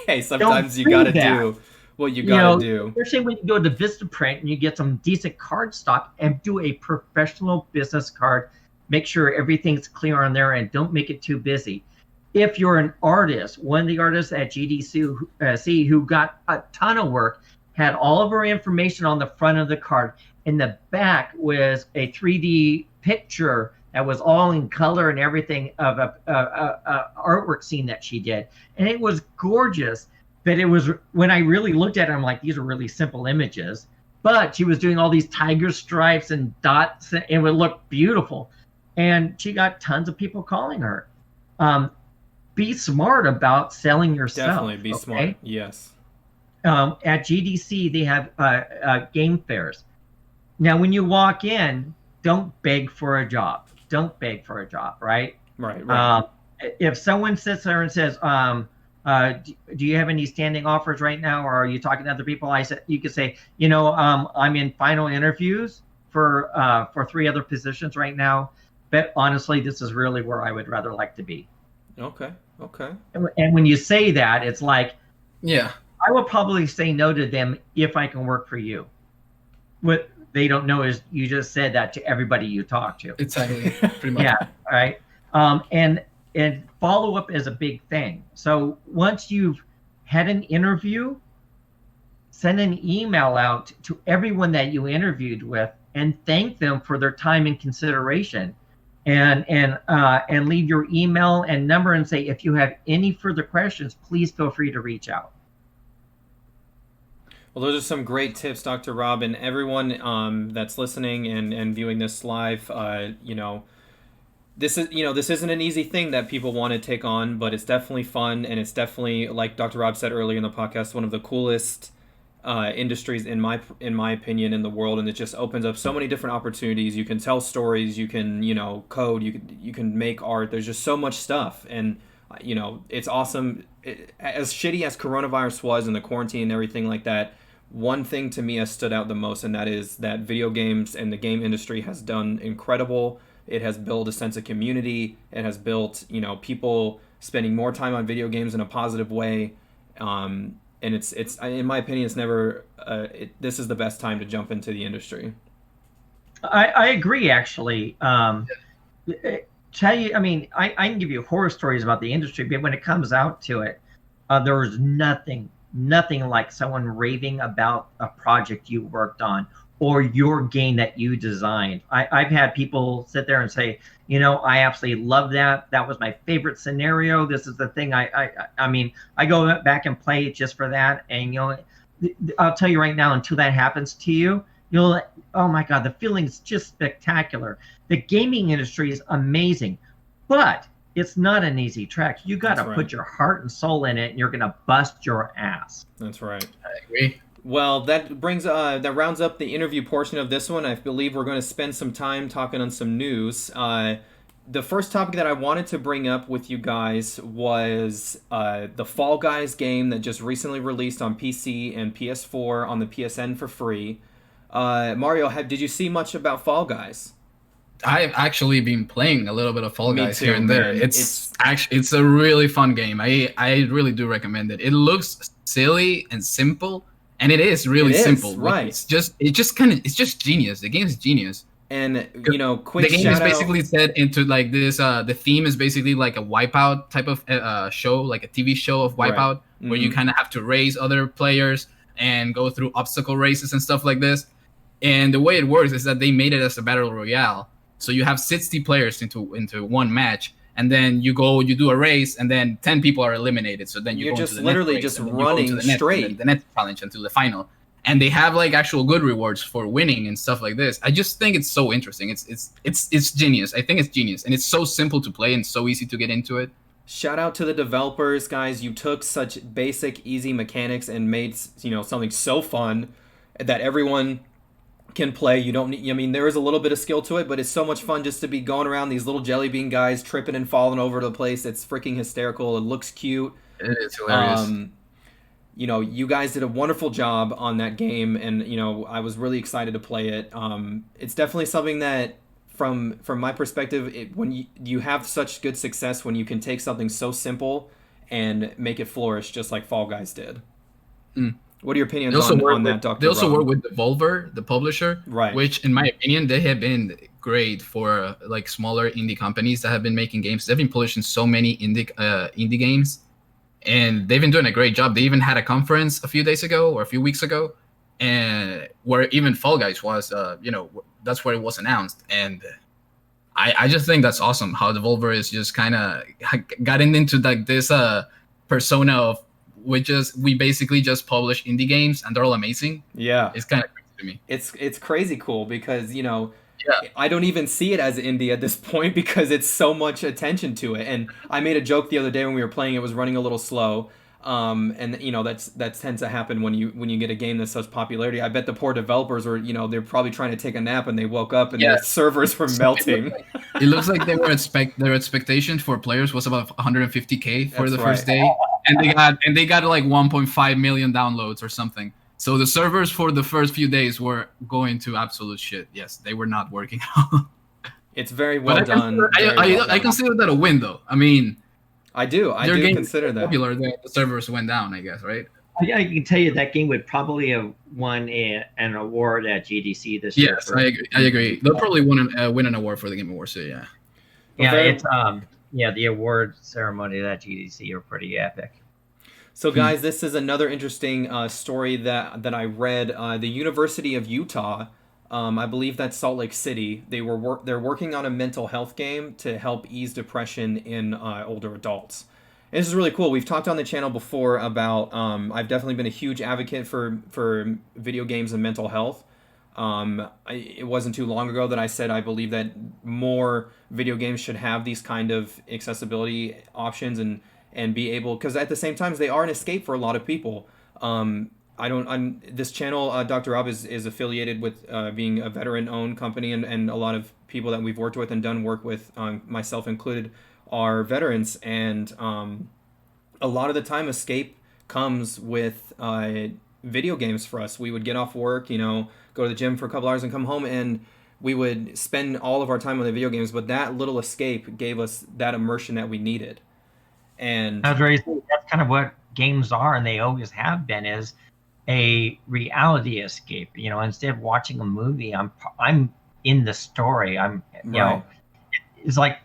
hey, sometimes you gotta do what you gotta do. Especially when you go to Vistaprint and you get some decent card stock and do a professional business card. Make sure everything's clear on there and don't make it too busy. If you're an artist, one of the artists at GDC who got a ton of work had all of our information on the front of the card. In the back was a 3D picture that was all in color and everything of a artwork scene that she did. And it was gorgeous. But it was, when I really looked at it, I'm like, these are really simple images. But she was doing all these tiger stripes and dots, and it would look beautiful. And she got tons of people calling her. Be smart about selling yourself. Definitely be smart. Yes. At GDC, they have game fairs. Now, when you walk in, don't beg for a job. Don't beg for a job, right? Right. If someone sits there and says, "Do you have any standing offers right now, or are you talking to other people?" You could say, "I'm in final interviews for 3 other positions right now, but honestly, this is really where I would rather like to be." Okay. And when you say that, it's like, Yeah. I will probably say no to them if I can work for you. What they don't know is you just said that to everybody you talk to. Exactly. Pretty much. Yeah, right. And follow up is a big thing. So once you've had an interview, send an email out to everyone that you interviewed with and thank them for their time and consideration. And leave your email and number and say, if you have any further questions, please feel free to reach out. Well, those are some great tips, Dr. Rob, and everyone that's listening and viewing this live. This isn't an easy thing that people want to take on, but it's definitely fun, and it's definitely, like Dr. Rob said earlier in the podcast, one of the coolest industries in my opinion in the world, and it just opens up so many different opportunities. You can tell stories, you can code, you can make art. There's just so much stuff, and it's awesome. As shitty as coronavirus was and the quarantine and everything like that, one thing to me has stood out the most, and that is that video games and the game industry has done incredible. It has built a sense of community. It has built people spending more time on video games in a positive way. And it's in my opinion, it's never. This is the best time to jump into the industry. I agree, actually. Tell you, I can give you horror stories about the industry, but when it comes out to it, there was nothing like someone raving about a project you worked on or your game that you designed. I've had people sit there and say, I absolutely love that. That was my favorite scenario. This is the thing I go back and play it just for that. And, I'll tell you right now, until that happens to you, oh my God, the feeling's just spectacular. The gaming industry is amazing, but it's not an easy track. You got to put your heart and soul in it, and you're going to bust your ass. That's right. I agree. Well, that rounds up the interview portion of this one. I believe we're going to spend some time talking on some news. The first topic that I wanted to bring up with you guys was the Fall Guys game that just recently released on PC and PS4 on the PSN for free. Mario, did you see much about Fall Guys? I've actually been playing a little bit of Fall Guys here and there. Man. It's a really fun game. I really do recommend it. It looks silly and simple, and it is really simple. Right. It's just genius. The game is genius. And quick the game shout is basically set into like this. The theme is basically like a Wipeout type of show, like a TV show of Wipeout, Right. where you kind of have to race other players and go through obstacle races and stuff like this. And the way it works is that they made it as a battle royale. So you have 60 players into one match, and then you do a race, and then 10 people are eliminated. So then You're go just into the next literally race, just and then you go running to the next, straight. and then the next challenge until the final. And they have like actual good rewards for winning and stuff like this. I just think it's so interesting. It's genius. I think it's genius, and it's so simple to play and so easy to get into it. Shout out to the developers, guys. You took such basic, easy mechanics and made something so fun that everyone can play. You don't need, there is a little bit of skill to it, but it's so much fun just to be going around these little jelly bean guys tripping and falling over the place. It's freaking hysterical. It looks cute. It is hilarious. you guys did a wonderful job on that game, and I was really excited to play it. It's definitely something that, from my perspective, when you have such good success, when you can take something so simple and make it flourish, just like Fall Guys did. What are your opinions on that, Dr. They also Rob? work with Devolver, the publisher, Right? Which, in my opinion, they have been great for like smaller indie companies that have been making games. They've been publishing so many indie games, and they've been doing a great job. They even had a conference a few days ago or a few weeks ago, and where even Fall Guys was, that's where it was announced. And I just think that's awesome how Devolver is just kind of gotten into like this persona of we basically just publish indie games and they're all amazing. Yeah, it's kind of crazy to me. It's crazy cool because I don't even see it as indie at this point because it's so much attention to it. And I made a joke the other day when we were playing; it was running a little slow. And that tends to happen when you get a game that's such popularity. I bet the poor developers were they're probably trying to take a nap and they woke up and their servers were melting. It looks like their expectation for players was about 150K for the first day, and they got like 1.5 million downloads or something. So the servers for the first few days were going to absolute shit. Yes, they were not working out. It's very well done. I consider that a win, though. I mean, I do consider that popular. The servers went down, I guess, right? I can tell you that game would probably have won an award at GDC this year. Yes, I agree. They'll probably win an award for the Game Awards, so yeah. Yeah, it's the award ceremony at GDC are pretty epic. So guys, this is another interesting story that I read. The University of Utah, I believe that's Salt Lake City. They're working on a mental health game to help ease depression in older adults. And this is really cool. We've talked on the channel before about I've definitely been a huge advocate for video games and mental health. It wasn't too long ago that I said I believe that more video games should have these kind of accessibility options and be able, because at the same time they are an escape for a lot of people. This channel, Dr. Rob is affiliated with being a veteran-owned company, and a lot of people that we've worked with and done work with, myself included, are veterans. And a lot of the time, escape comes with video games for us. We would get off work, go to the gym for a couple hours and come home, and we would spend all of our time on the video games. But that little escape gave us that immersion that we needed. And that's kind of what games are, and they always have been, is a reality escape. Instead of watching a movie, I'm in the story. It's like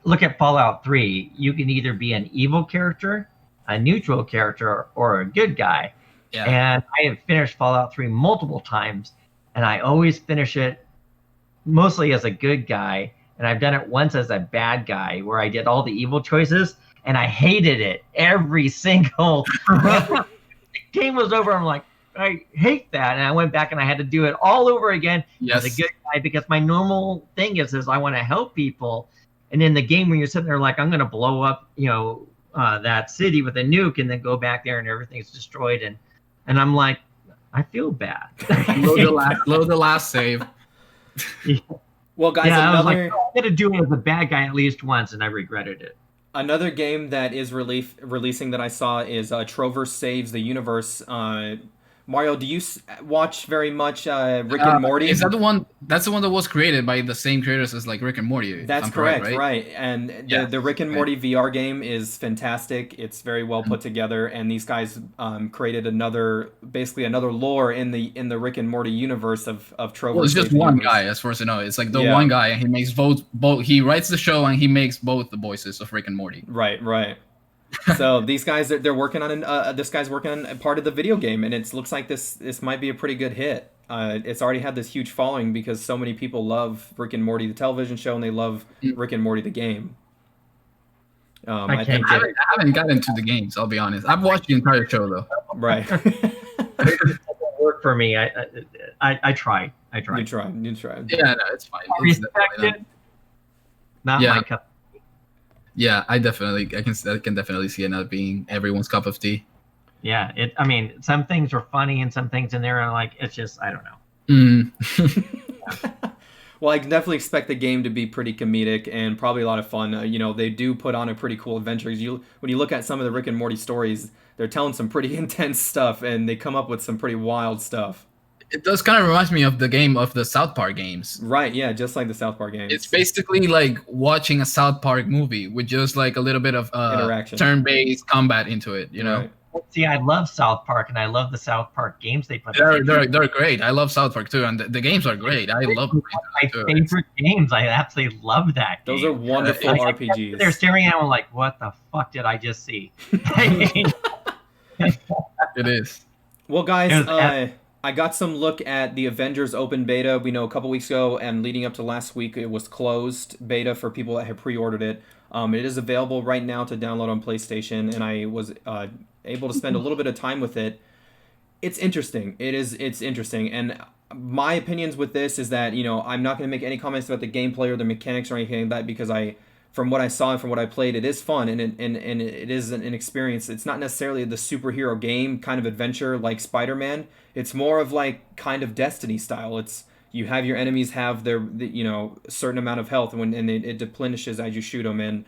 look at Fallout 3. You can either be an evil character, a neutral character, or a good guy. Yeah. And I have finished Fallout 3 multiple times, and I always finish it mostly as a good guy. And I've done it once as a bad guy, where I did all the evil choices, and I hated it every single. The game was over. I'm like, I hate that, and I went back and I had to do it all over again as a good guy, because my normal thing is I want to help people. And in the game, when you're sitting there like, I'm going to blow up, that city with a nuke, and then go back there and everything's destroyed, and I'm like, I feel bad. Load the last save. Yeah. Well, guys, I was like, I got to do it as a bad guy at least once, and I regretted it. Another game that is releasing that I saw is Trover Saves the Universe. Mario, do you watch very much Rick and Morty? Is that the one? That's the one that was created by the same creators as like Rick and Morty. That's correct, right? And the Rick and Morty VR game is fantastic. It's very well put together, and these guys created basically another lore in the Rick and Morty universe of Trover. Well, it's just one guy, as far as I know. It's like the one guy, and he makes both. He writes the show, and he makes both the voices of Rick and Morty. Right. So these guys, they're working on this guy's working on a part of the video game, and it looks like this might be a pretty good hit. It's already had this huge following because so many people love Rick and Morty the television show, and they love Rick and Morty the game. I haven't gotten into the games, I'll be honest. I've watched the entire show though. Right. It doesn't work for me. I tried. You tried. Yeah, no, it's fine. I respect it. Not my cup. Yeah, I can definitely see it not being everyone's cup of tea. Yeah, some things are funny and some things in there are like, it's just, I don't know. Well, I can definitely expect the game to be pretty comedic and probably a lot of fun. They do put on a pretty cool adventure. When you look at some of the Rick and Morty stories, they're telling some pretty intense stuff, and they come up with some pretty wild stuff. It does kind of reminds me of the game of the South Park games. Right? Yeah, just like the South Park games. It's basically like watching a South Park movie with just like a little bit of Interaction. turn-based combat into it. You know. Right. See, I love South Park, and I love the South Park games they put. They're great. I love South Park too, and the games are great. I love my favorite games. I absolutely love that. Those game. are wonderful RPGs. They're staring at them like, "What the fuck did I just see?" It is. Well, guys, I got some look at the Avengers open beta. We know a couple weeks ago, and leading up to last week, it was closed beta for people that had pre-ordered it. It is available right now to download on PlayStation, and I was able to spend a little bit of time with it. It's interesting. It's interesting, and my opinions with this is that, you know, I'm not going to make any comments about the gameplay or the mechanics or anything like that, because from what I saw and from what I played, it is fun, and it is an experience. It's not necessarily the superhero game kind of adventure like Spider-Man. It's more of like kind of Destiny style. It's you have your enemies have their you know, certain amount of health, and it deplenishes as you shoot them, and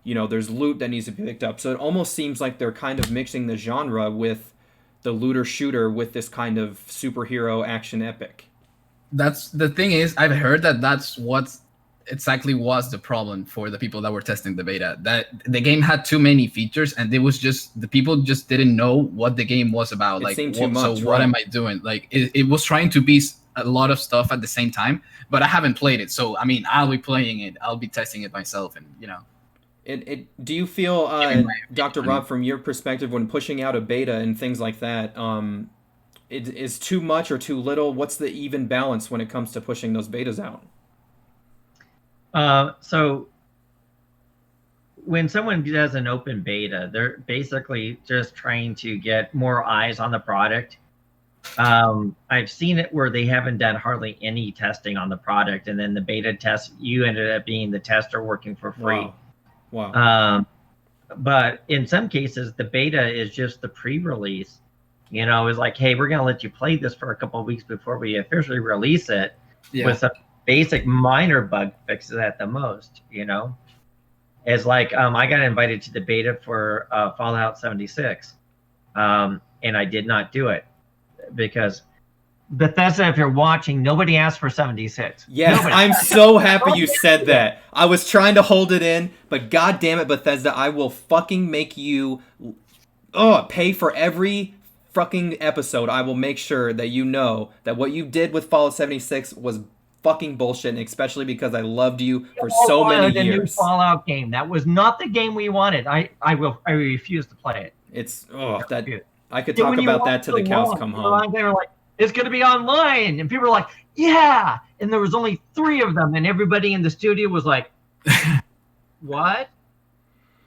you know, there's loot that needs to be picked up. So it almost seems like they're kind of mixing the genre with the looter shooter with this kind of superhero action epic. That's the thing is, I've heard that's what exactly was the problem for the people that were testing the beta. That the game had too many features, and it was just the people just didn't know what the game was about. It like, seemed too much, so what am I doing? Like, it was trying to be a lot of stuff at the same time, but I haven't played it. So I mean, I'll be playing it. I'll be testing it myself, and you know. Do you feel, Dr. Rob, from your perspective, when pushing out a beta and things like that, it is too much or too little? What's the even balance when it comes to pushing those betas out? So when someone does an open beta, they're basically just trying to get more eyes on the product. I've seen it where they haven't done hardly any testing on the product, and then the beta test, you ended up being the tester working for free. Wow. But in some cases, the beta is just the pre-release. You know, it's like, hey, we're going to let you play this for a couple of weeks before we officially release it, with some basic minor bug fixes at the most, you know? It's like, I got invited to the beta for Fallout 76, and I did not do it because Bethesda, if you're watching, nobody asked for 76. Yes, nobody. I'm so happy you said that. I was trying to hold it in, but god damn it, Bethesda, I will fucking make you pay for every fucking episode. I will make sure that you know that what you did with Fallout 76 was fucking bullshit, and especially because I loved you for so many the years. New Fallout game. That was not the game we wanted. I refuse to play it. It's I could talk about that till the cows come home. They were like, it's going to be online. And people were like, yeah. And there was only 3 of them. And everybody in the studio was like, what?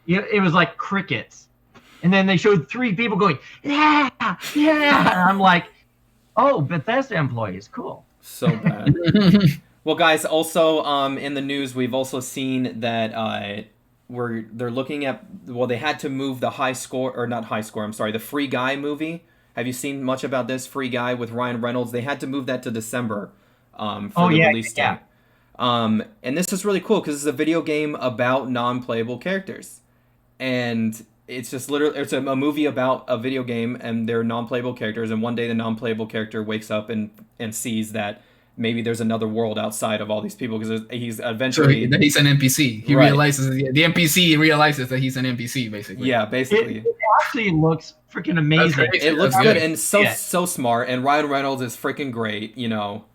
Yeah, it was like crickets. And then they showed 3 people going, yeah, yeah. And I'm like, oh, Bethesda employees, cool. So bad. Well, guys, also in the news, we've also seen that they're looking at, they had to move the the Free Guy movie. Have you seen much about this Free Guy with Ryan Reynolds? They had to move that to December for the release date. And this is really cool because it's a video game about non-playable characters. And it's just literally, it's a movie about a video game and they're non-playable characters. And one day the non-playable character wakes up and sees that maybe there's another world outside of all these people because he's eventually... So he's an NPC. He realizes, the NPC realizes that he's an NPC, basically. Yeah, basically. It actually looks freaking amazing. It looks good and so smart, and Ryan Reynolds is freaking great, you know.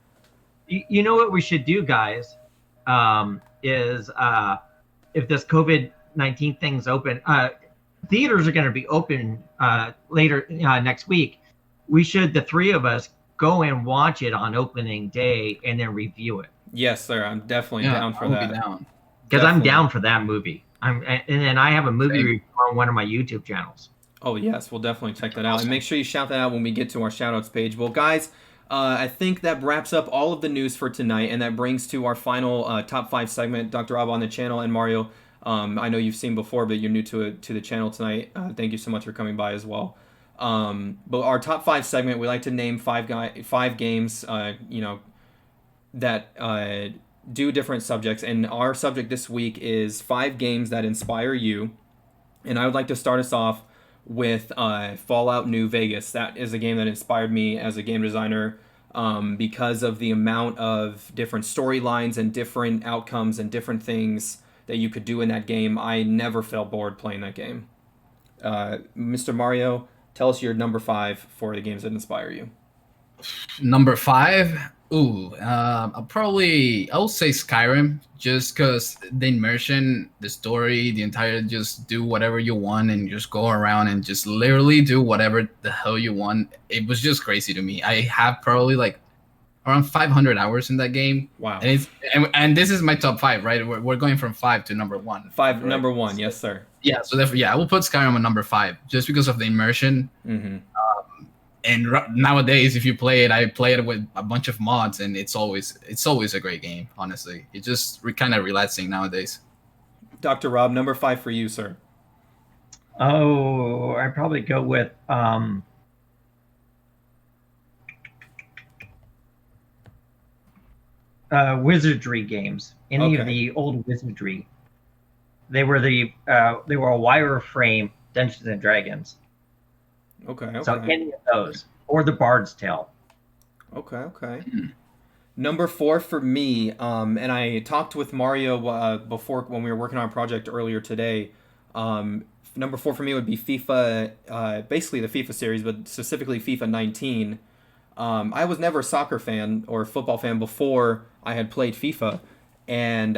You know what we should do, guys, is if this COVID-19 thing's open, theaters are going to be open later next week. We should, the 3 of us, go and watch it on opening day and then review it. Yes, sir. I'm definitely down for that. Because I'm down for that movie. And then I have a movie review on one of my YouTube channels. Oh, yes. We'll definitely check that out. And make sure you shout that out when we get to our shoutouts page. Well, guys, I think that wraps up all of the news for tonight. And that brings to our final top 5 segment. Dr. Rob on the channel, and Mario, I know you've seen before, but you're new to the channel tonight. Thank you so much for coming by as well. But our top 5 segment, we like to name 5 games, that do different subjects. And our subject this week is 5 games that inspire you. And I would like to start us off with Fallout New Vegas. That is a game that inspired me as a game designer because of the amount of different storylines and different outcomes and different things that you could do in that game. I never felt bored playing that game. Mr. Mario, tell us your number 5 for the games that inspire you. Number 5. I'll say Skyrim, just because the immersion, the story, the entire just do whatever you want and just go around and just literally do whatever the hell you want. It was just crazy to me. I have probably like around 500 hours in that game. Wow. And this is my top 5, right? We're going from 5 to number 1. 5, right? number 1, yes, sir. Yeah, so therefore, I will put Skyrim on number 5 just because of the immersion. Mm-hmm. And nowadays, if you play it, I play it with a bunch of mods, and it's always a great game. Honestly, it's just kind of relaxing nowadays. Dr. Rob, number 5 for you, sir. Oh, I'd probably go with wizardry games. Any of the old wizardry. They were a wireframe Dungeons and Dragons. Okay. So any of those, or the Bard's Tale. Okay. Number 4 for me, and I talked with Mario before when we were working on a project earlier today. Number 4 for me would be FIFA, basically the FIFA series, but specifically FIFA 19. I was never a soccer fan or football fan before I had played FIFA. And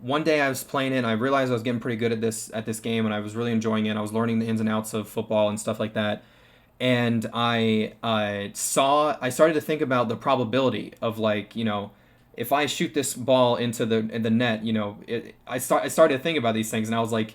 one day I was playing it and I realized I was getting pretty good at this game and I was really enjoying it. I was learning the ins and outs of football and stuff like that. And I started to think about the probability of, like, if I shoot this ball into the net, I started to think about these things and I was like,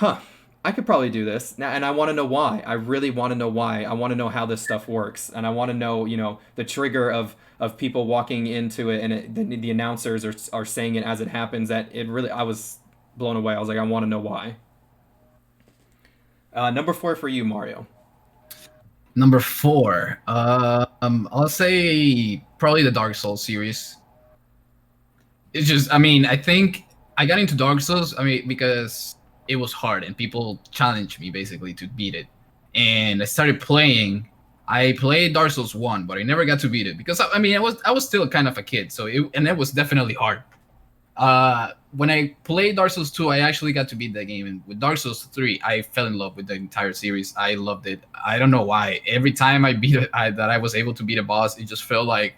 I could probably do this. Now, and I want to know why. I really want to know why. I want to know how this stuff works. And I want to know, the trigger of people walking into it and the announcers are saying it as it happens. That it really, I was blown away. I was like, I want to know why. Number 4 for you, Mario. Number 4. I'll say probably the Dark Souls series. It's just, I think I got into Dark Souls, because it was hard and people challenged me basically to beat it. And I started playing. I played Dark Souls 1, but I never got to beat it because I was still kind of a kid, so it was definitely hard. When I played Dark Souls 2, I actually got to beat that game, and with Dark Souls 3, I fell in love with the entire series. I loved it. I don't know why. Every time I beat it, that I was able to beat a boss, it just felt like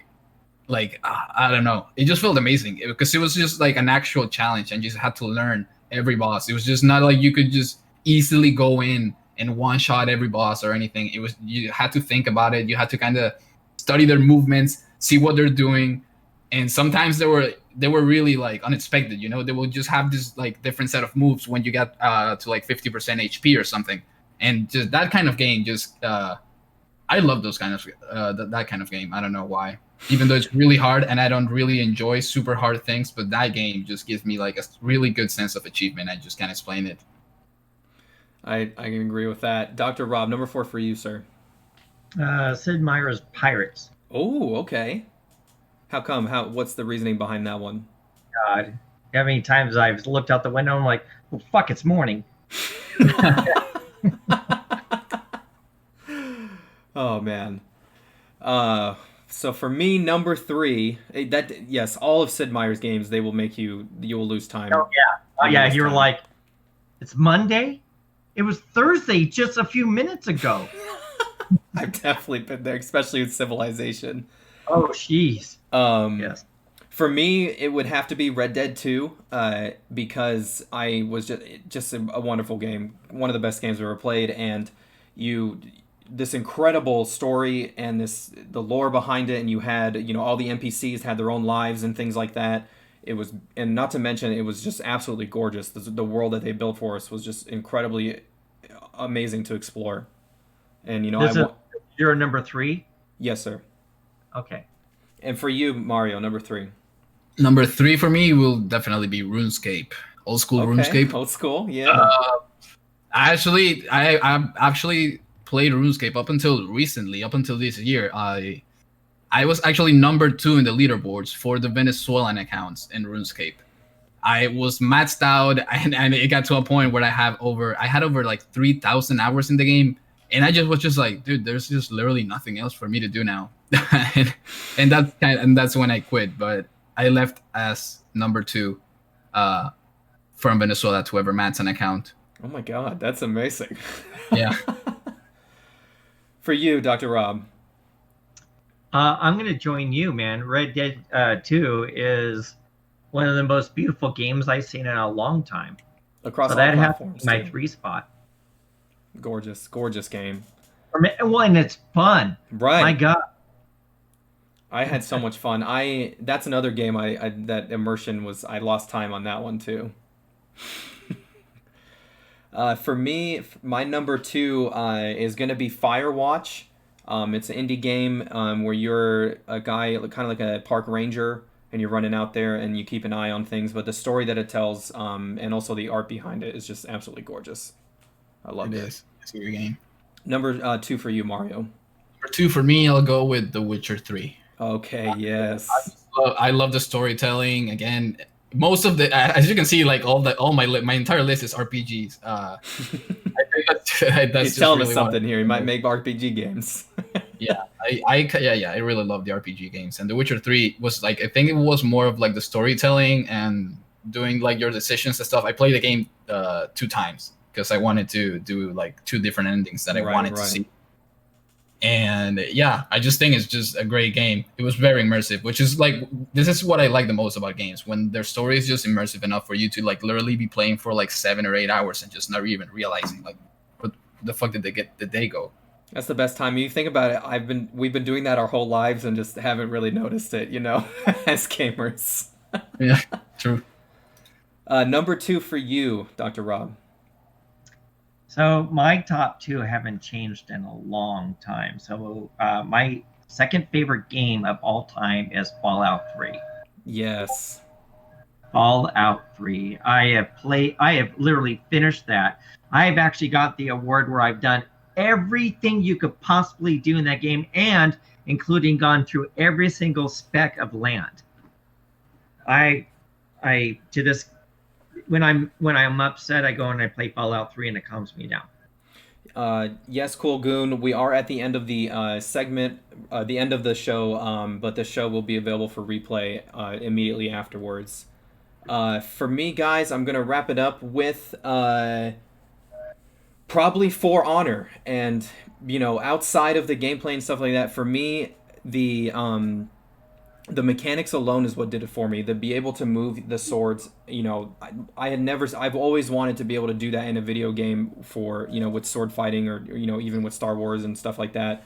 I don't know. It just felt amazing because it was just like an actual challenge, and you just had to learn every boss. It was just not like you could just easily go in and one-shot every boss or anything. It was, you had to think about it. You had to kind of study their movements, see what they're doing, and sometimes they were really like unexpected. They will just have this like different set of moves when you get to like 50% HP or something, and just that kind of game. I love those kind of that kind of game. I don't know why. Even though it's really hard and I don't really enjoy super hard things, but that game just gives me like a really good sense of achievement. I just can't explain it. I can agree with that. Dr. Rob, number 4 for you, sir. Sid Meier's Pirates. Oh, okay. How come? What's the reasoning behind that one? God, how many times I've looked out the window and I'm like, well, fuck, it's morning. Oh, man. So for me, number 3, yes, all of Sid Meier's games, they will make you will lose time. Oh yeah, you're like, it's Monday. It was Thursday just a few minutes ago. I've definitely been there, especially with Civilization. Oh, jeez. Yes. For me, it would have to be Red Dead 2, because I was just a wonderful game, one of the best games I've ever played, and this incredible story and the lore behind it, and you had all the NPCs had their own lives and things like that. It was, and not to mention, it was just absolutely gorgeous. The world that they built for us was just incredibly amazing to explore. And you're number 3? Yes, sir. Okay. And for you, Mario, number 3. Number 3 for me will definitely be RuneScape. Old school RuneScape. Old school, yeah. I actually played RuneScape up until recently, up until this year. I was actually number 2 in the leaderboards for the Venezuelan accounts in RuneScape. I was maxed out, and it got to a point where I had over like 3,000 hours in the game, and I just was just like, dude, there's just literally nothing else for me to do now, and that's when I quit. But I left as number 2, from Venezuela to whoever maxed an account. Oh my god, that's amazing. Yeah. For you, Dr. Rob. I'm going to join you, man. Red Dead 2 is one of the most beautiful games I've seen in a long time. Across so all that has platforms. my too. 3 spot. Gorgeous, gorgeous game. Well, and it's fun. Right. My God. I had so much fun. That's another game I that immersion was. I lost time on that one too. For me, my number 2 is gonna be Firewatch. It's an indie game where you're a guy, kind of like a park ranger, and you're running out there and you keep an eye on things. But the story that it tells, and also the art behind it, is just absolutely gorgeous. I love it. It is. It's a good game. Number 2 for you, Mario. Number 2 for me, I'll go with The Witcher 3. Okay. Yes. I love the storytelling. Again, most of the, as you can see, like my entire list is RPGs. I think that's He's just telling really us something here. He might make RPG games. Yeah, I really love the RPG games, and The Witcher 3 was like, I think it was more of like the storytelling and doing like your decisions and stuff. I played the game 2 times because I wanted to do like 2 different endings that I wanted to see. And yeah, I just think it's just a great game. It was very immersive, which is like, this is what I like the most about games, when their story is just immersive enough for you to like literally be playing for like 7 or 8 hours and just not even realizing like what the fuck did they go. That's the best time. You think about it, we've been doing that our whole lives and just haven't really noticed it, as gamers. Yeah, true. Number 2 for you, Dr. Rob. So my top 2 haven't changed in a long time. So my second favorite game of all time is Fallout 3. Yes. Fallout 3. I have literally finished that. I have actually got the award where I've done everything you could possibly do in that game, and including gone through every single speck of land. When I'm upset, I go and I play Fallout 3 and it calms me down. Yes, Cool Goon. We are at the end of the segment, the end of the show, but the show will be available for replay immediately afterwards. For me, guys, I'm going to wrap it up with probably For Honor. And, outside of the gameplay and stuff like that, for me, the mechanics alone is what did it for me. To be able to move the swords, I've always wanted to be able to do that in a video game for, with sword fighting or even with Star Wars and stuff like that.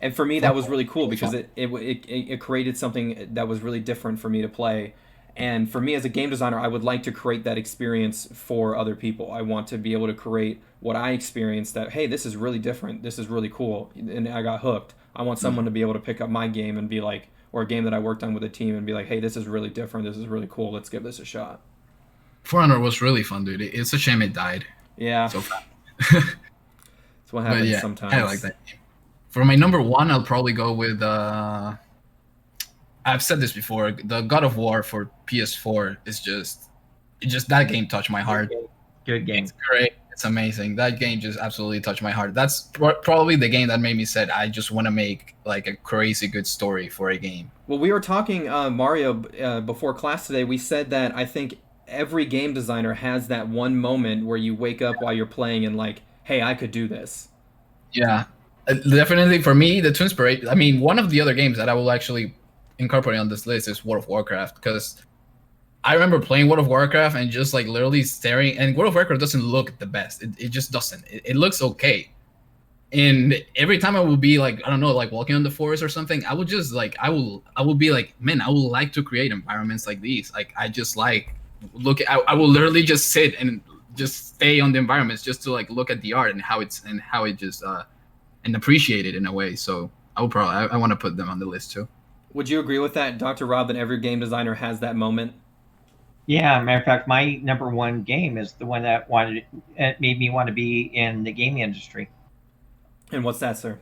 And for me, that was really cool because it created something that was really different for me to play. And for me as a game designer, I would like to create that experience for other people. I want to be able to create what I experienced, that, hey, this is really different. This is really cool. And I got hooked. I want someone to be able to pick up my game and be like, or a game that I worked on with a team and be like, hey, this is really different. This is really cool. Let's give this a shot. For Honor was really fun, dude. It's a shame it died. Yeah. So fast. That's what happens sometimes. I like that game. For my number 1, I'll probably go with, I've said this before, the God of War for PS4 is just that game touched my heart. Good game. It's great. It's amazing. That game just absolutely touched my heart. That's probably the game that made me said, I just want to make like a crazy good story for a game. Well, we were talking, Mario, before class today. We said that I think every game designer has that one moment where you wake up while you're playing and like, hey, I could do this. Yeah, definitely for me, the two inspiration. I mean, one of the other games that I will actually incorporate on this list is World of Warcraft, because I remember playing World of Warcraft and just like literally staring, and World of Warcraft doesn't look the best. It just doesn't. It looks okay. And every time I would be like, I don't know, like walking on the forest or something, I would just like, I will be like, man, I would like to create environments like these. Like, I just like, I will literally just sit and just stay on the environments just to like look at the art and how it just, and appreciate it in a way. So I want to put them on the list too. Would you agree with that, Dr. Rob, that every game designer has that moment? Yeah, matter of fact, my number 1 game is the one that made me want to be in the gaming industry. And what's that, sir?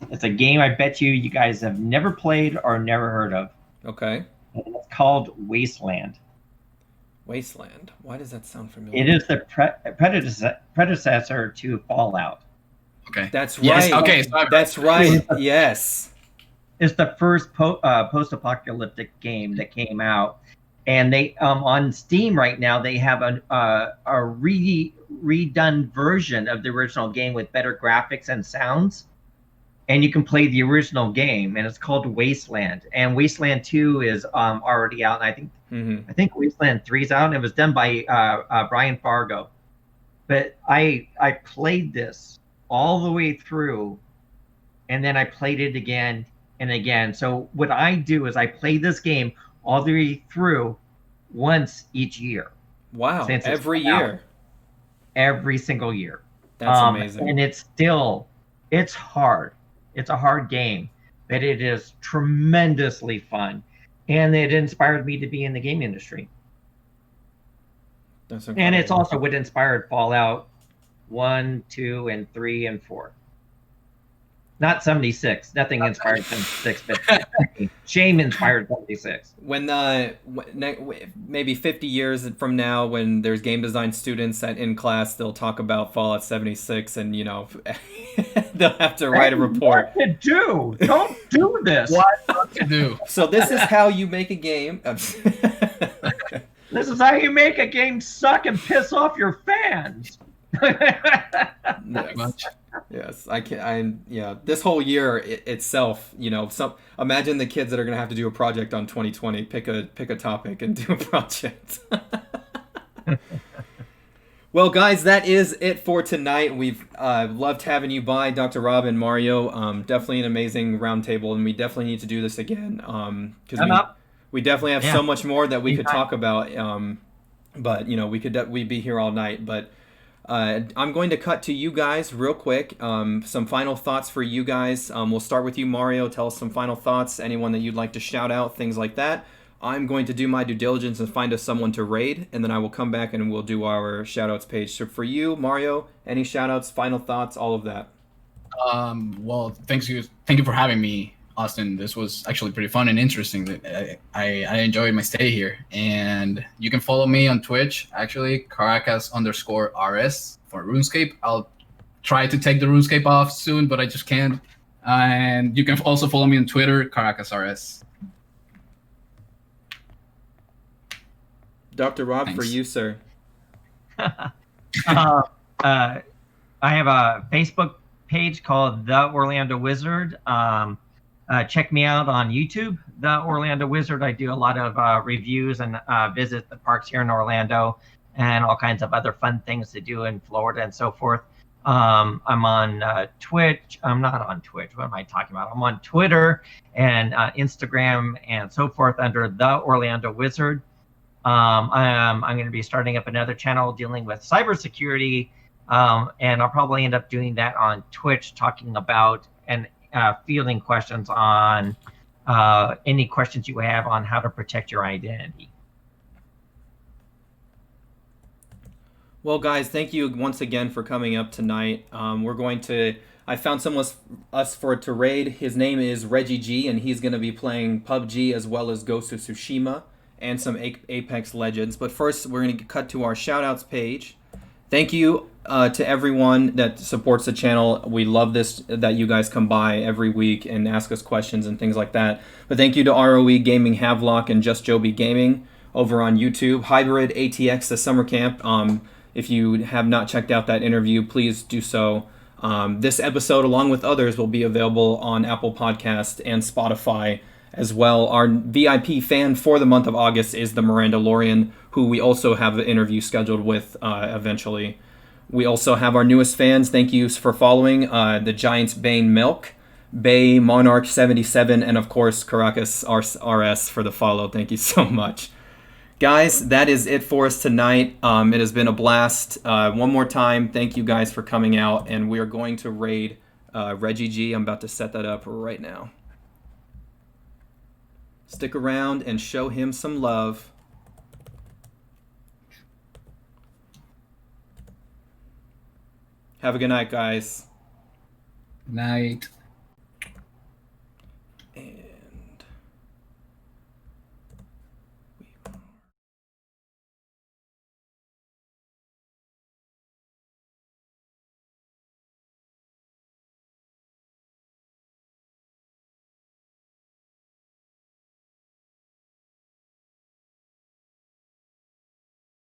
It's a game I bet you guys have never played or never heard of. Okay. It's called Wasteland. Wasteland. Why does that sound familiar? It is the predecessor to Fallout. Okay. That's Yes, right. okay, so That's right. Yes. It's the first post-apocalyptic game that came out, and they on Steam right now they have a redone version of the original game with better graphics and sounds, and you can play the original game, and it's called Wasteland. And Wasteland 2 is already out, and I think Wasteland 3 is out. And it was done by Brian Fargo, but I played this all the way through, and then I played it again and again. So what I do is I play this game all the way through once each year. Wow. Since it's Every come out. year. Every single year. That's amazing. And it's hard. It's a hard game, but it is tremendously fun. And it inspired me to be in the game industry. That's And it's also what inspired Fallout 1, 2, and 3, and 4. Not 76. Nothing inspired 76, but Shame inspired 76. When maybe 50 years from now, when there's game design students in class, they'll talk about Fallout 76, and they'll have to write a report. What to do? Don't do this. What not to do? So this is how you make a game. This is how you make a game suck and piss off your fans. Yes. Yes, I can. This whole year itself, imagine the kids that are gonna have to do a project on 2020. Pick a topic and do a project. Well, guys, that is it for tonight. We've loved having you by, Dr. Rob and Mario. Definitely an amazing roundtable, and we definitely need to do this again. Because we definitely have so much more that we could talk about. But we'd be here all night. But I'm going to cut to you guys real quick. Some final thoughts for you guys. We'll start with you, Mario. Tell us some final thoughts. Anyone that you'd like to shout out, things like that. I'm going to do my due diligence and find us someone to raid, and then I will come back and we'll do our shout outs page. So for you, Mario, any shout outs, final thoughts, all of that? Well, thank you for having me, Austin. This was actually pretty fun and interesting. I enjoyed my stay here, and you can follow me on Twitch, actually, Caracas_RS for RuneScape. I'll try to take the RuneScape off soon, but I just can't. And you can also follow me on Twitter, CaracasRS. Dr. Rob, Thanks. for you, sir. I have a Facebook page called The Orlando Wizard. Check me out on YouTube, The Orlando Wizard. I do a lot of reviews and visit the parks here in Orlando and all kinds of other fun things to do in Florida and so forth. I'm on Twitch. I'm not on Twitch. What am I talking about? I'm on Twitter and Instagram and so forth under The Orlando Wizard. I'm going to be starting up another channel dealing with cybersecurity, and I'll probably end up doing that on Twitch, talking about and fielding questions on any questions you have on how to protect your identity. Well, guys, thank you once again for coming up tonight. I found someone to raid. His name is Reggie G, and he's going to be playing PUBG as well as Ghost of Tsushima and some Apex Legends. But first, we're going to cut to our shout-outs page. Thank you to everyone that supports the channel. We love this, that you guys come by every week and ask us questions and things like that. But thank you to ROE Gaming Havelock and Just Joby Gaming over on YouTube. Hybrid ATX, the summer camp. If you have not checked out that interview, please do so. This episode, along with others, will be available on Apple Podcast and Spotify as well. Our VIP fan for the month of August is the Miranda Lorian, who we also have an interview scheduled with eventually. We also have our newest fans. Thank you for following the Giants Bane Milk, Bay Monarch 77, and of course Caracas RS for the follow. Thank you so much. Guys, that is it for us tonight. It has been a blast. One more time, thank you guys for coming out, and we are going to raid Reggie G. I'm about to set that up right now. Stick around and show him some love. Have a good night, guys. Night.